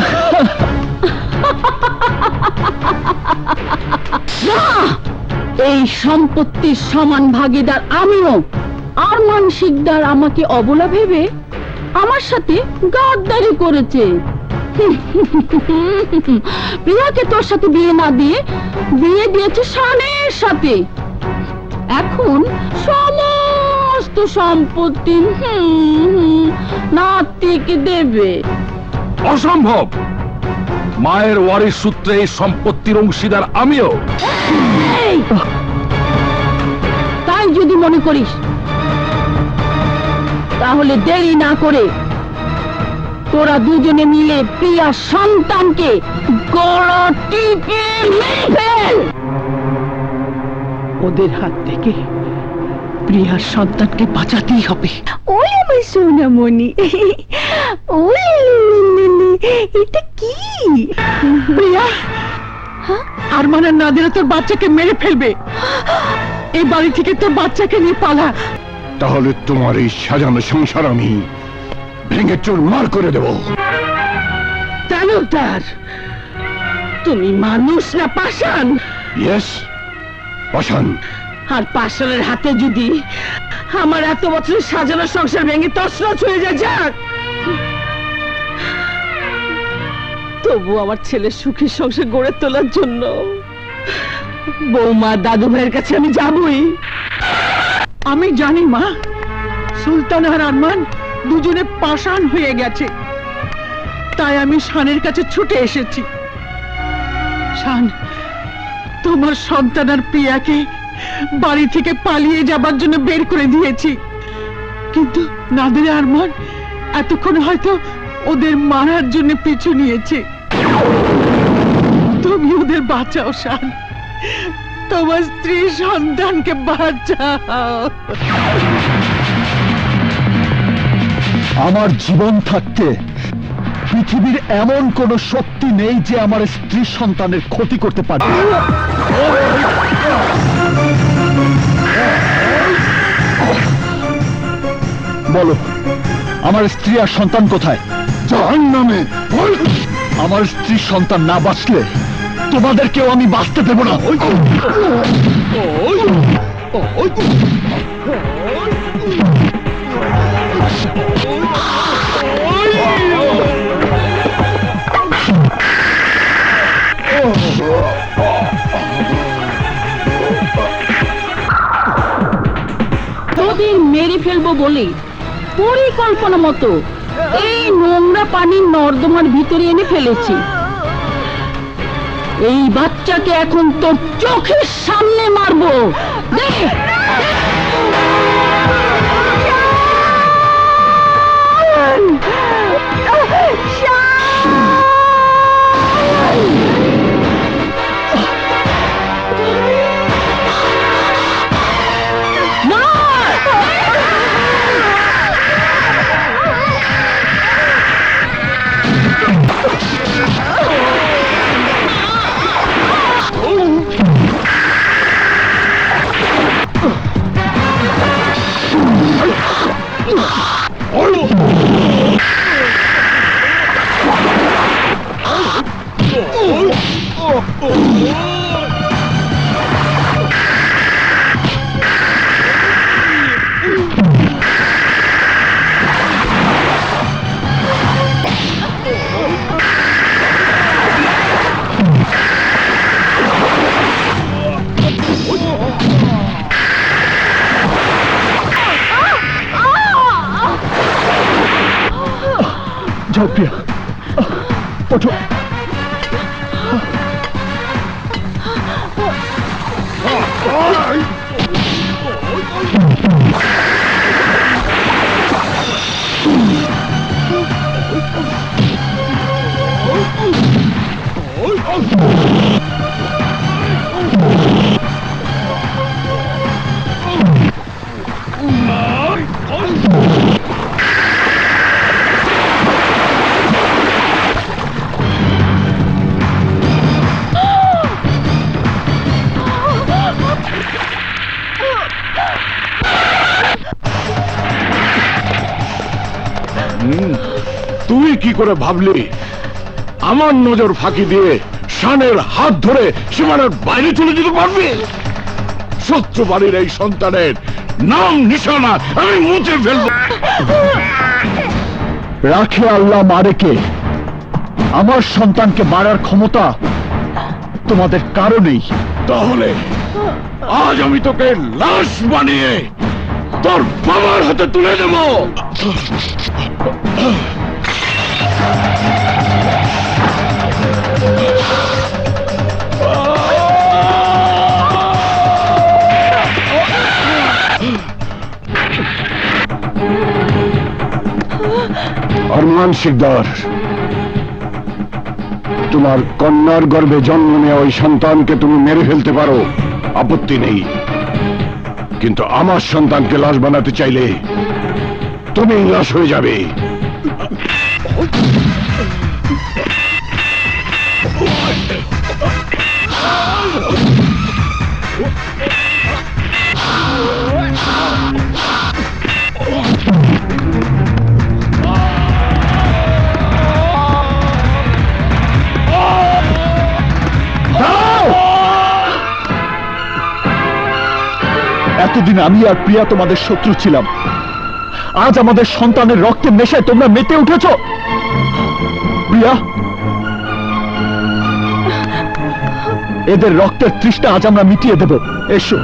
এই সম্পত্তির সমান ভাগীদার আমিও। আরমান শিকদার আমাকে অবলা ভেবে আমার সাথে গাদ্দারি করেছে। প্রিয়াকে তোর সাথে বিয়ে না দিয়ে বিয়ে দিয়েছে শানের সাথে। এখন সমস্ত সম্পত্তি নাতিকে দেবে। অসম্ভব, মায়ের ওয়ারিশ সূত্রে এই সম্পত্তির অংশীদার আমিও। এই, তাই যদি মনে করিস তাহলে দেরি না করে তোরা দুজনে মিলে প্রিয়া সন্তানকে গলা টিপে মেরে ফেল। ওদের হাত থেকে প্রিয়ার সন্তানকে বাঁচাতেই হবে। ওই আমার সোনামণি, ওই এটা কি? প্রিয়া, আরমানের নাদিরা তোর বাচ্চাকে মেরে ফেলবে। এই বাড়ি থেকে তোর বাচ্চাকে নিয়ে পালা। তাহলে তোমার এই সাজানো সংসার আমি ভেঙে চুরমার করে দেব। তালুকদার, তুমি মানুষ না পাষাণ? ইয়েস, পাষাণ। আর পাষাণের হাতে যদি আমার এত বছরের সাজানো সংসার ভেঙে তছনছ হয়ে যায়, যাক, তবু আমার ছেলের সুখী সংসার গড়ে তোলার জন্য বৌমা দাদু ভাইয়ের কাছে আমি যাবই। আমি জানি মা, সুলতান আর আরমান দুজনে পাষাণ হয়ে গেছে, তাই আমি শানের কাছে ছুটে এসেছি। শান, তোমার সন্তান আর প্রিয়াকে বাড়ি থেকে পালিয়ে যাবার জন্য বের করে দিয়েছি, কিন্তু নাদিরা আরমান এতক্ষণ হয়তো ওদের মারার জন্য পিছু নিয়েছে। তুমি ওদের বাঁচাও শান, তোমার স্ত্রী সন্তানকে বাঁচাও। আমার জীবন থাকতে পৃথিবীর এমন কোন শক্তি নেই যে আমার স্ত্রী সন্তানের ক্ষতি করতে পারবে। বলো, আমার স্ত্রী আর সন্তান কোথায়? জাহান্নামে। আমার স্ত্রী সন্তান না বাঁচলে তোমাদেরকেও আমি বাঁচতে দেব না। তোদের মেরে ফেলবো বলে পরিকল্পনা মতো এই নোংরা পানি নর্দমার ভিতরে এনে ফেলেছি। এই বাচ্চাকে এখন তোর চোখের সামনে মারবো। দেখ যাও প্রিয়া, ওঠো। তুই কি করে ভাবলি আমার নজর ফাঁকি দিয়ে শানের হাত ধরে সীমানার বাইরে চলে যেতে পারবি? শত্রু বাড়ির এই সন্তানের নাম নিশানা আমি মুছে ফেলবো। রাখে আল্লাহ মারেকে, আমার সন্তানকে মারার ক্ষমতা তোমাদের কারণেই। তাহলে আজ আমি তোকে লাশ বানিয়ে তোর বাবার হাতে তুলে দেব। আরমান শিকদার, তোমার কন্যার গর্ভে জন্ম নেওয়া ওই সন্তানকে তুমি মেরে ফেলতে পারো, আপত্তি নেই, কিন্তু আমার সন্তানকে লাশ বানাতে চাইলে তুমি লাশ হয়ে যাবে। এতদিন আমি আর প্রিয়া তোমাদের শত্রু ছিলাম, আজ আমাদের সন্তানের রক্তের নেশায় তোমরা মেতে উঠেছ। প্রিয়া, এদের রক্তের তৃষ্ণা আজ আমরা মিটিয়ে দেব। এসো,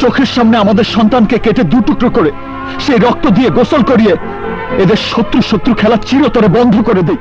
চোখের সামনে আমাদের সন্তানকে কেটে দু টুকরো করে সেই রক্ত দিয়ে গোসল করিয়ে এদের শত্রু শত্রু খেলা চিরতরে বন্ধ করে দেই।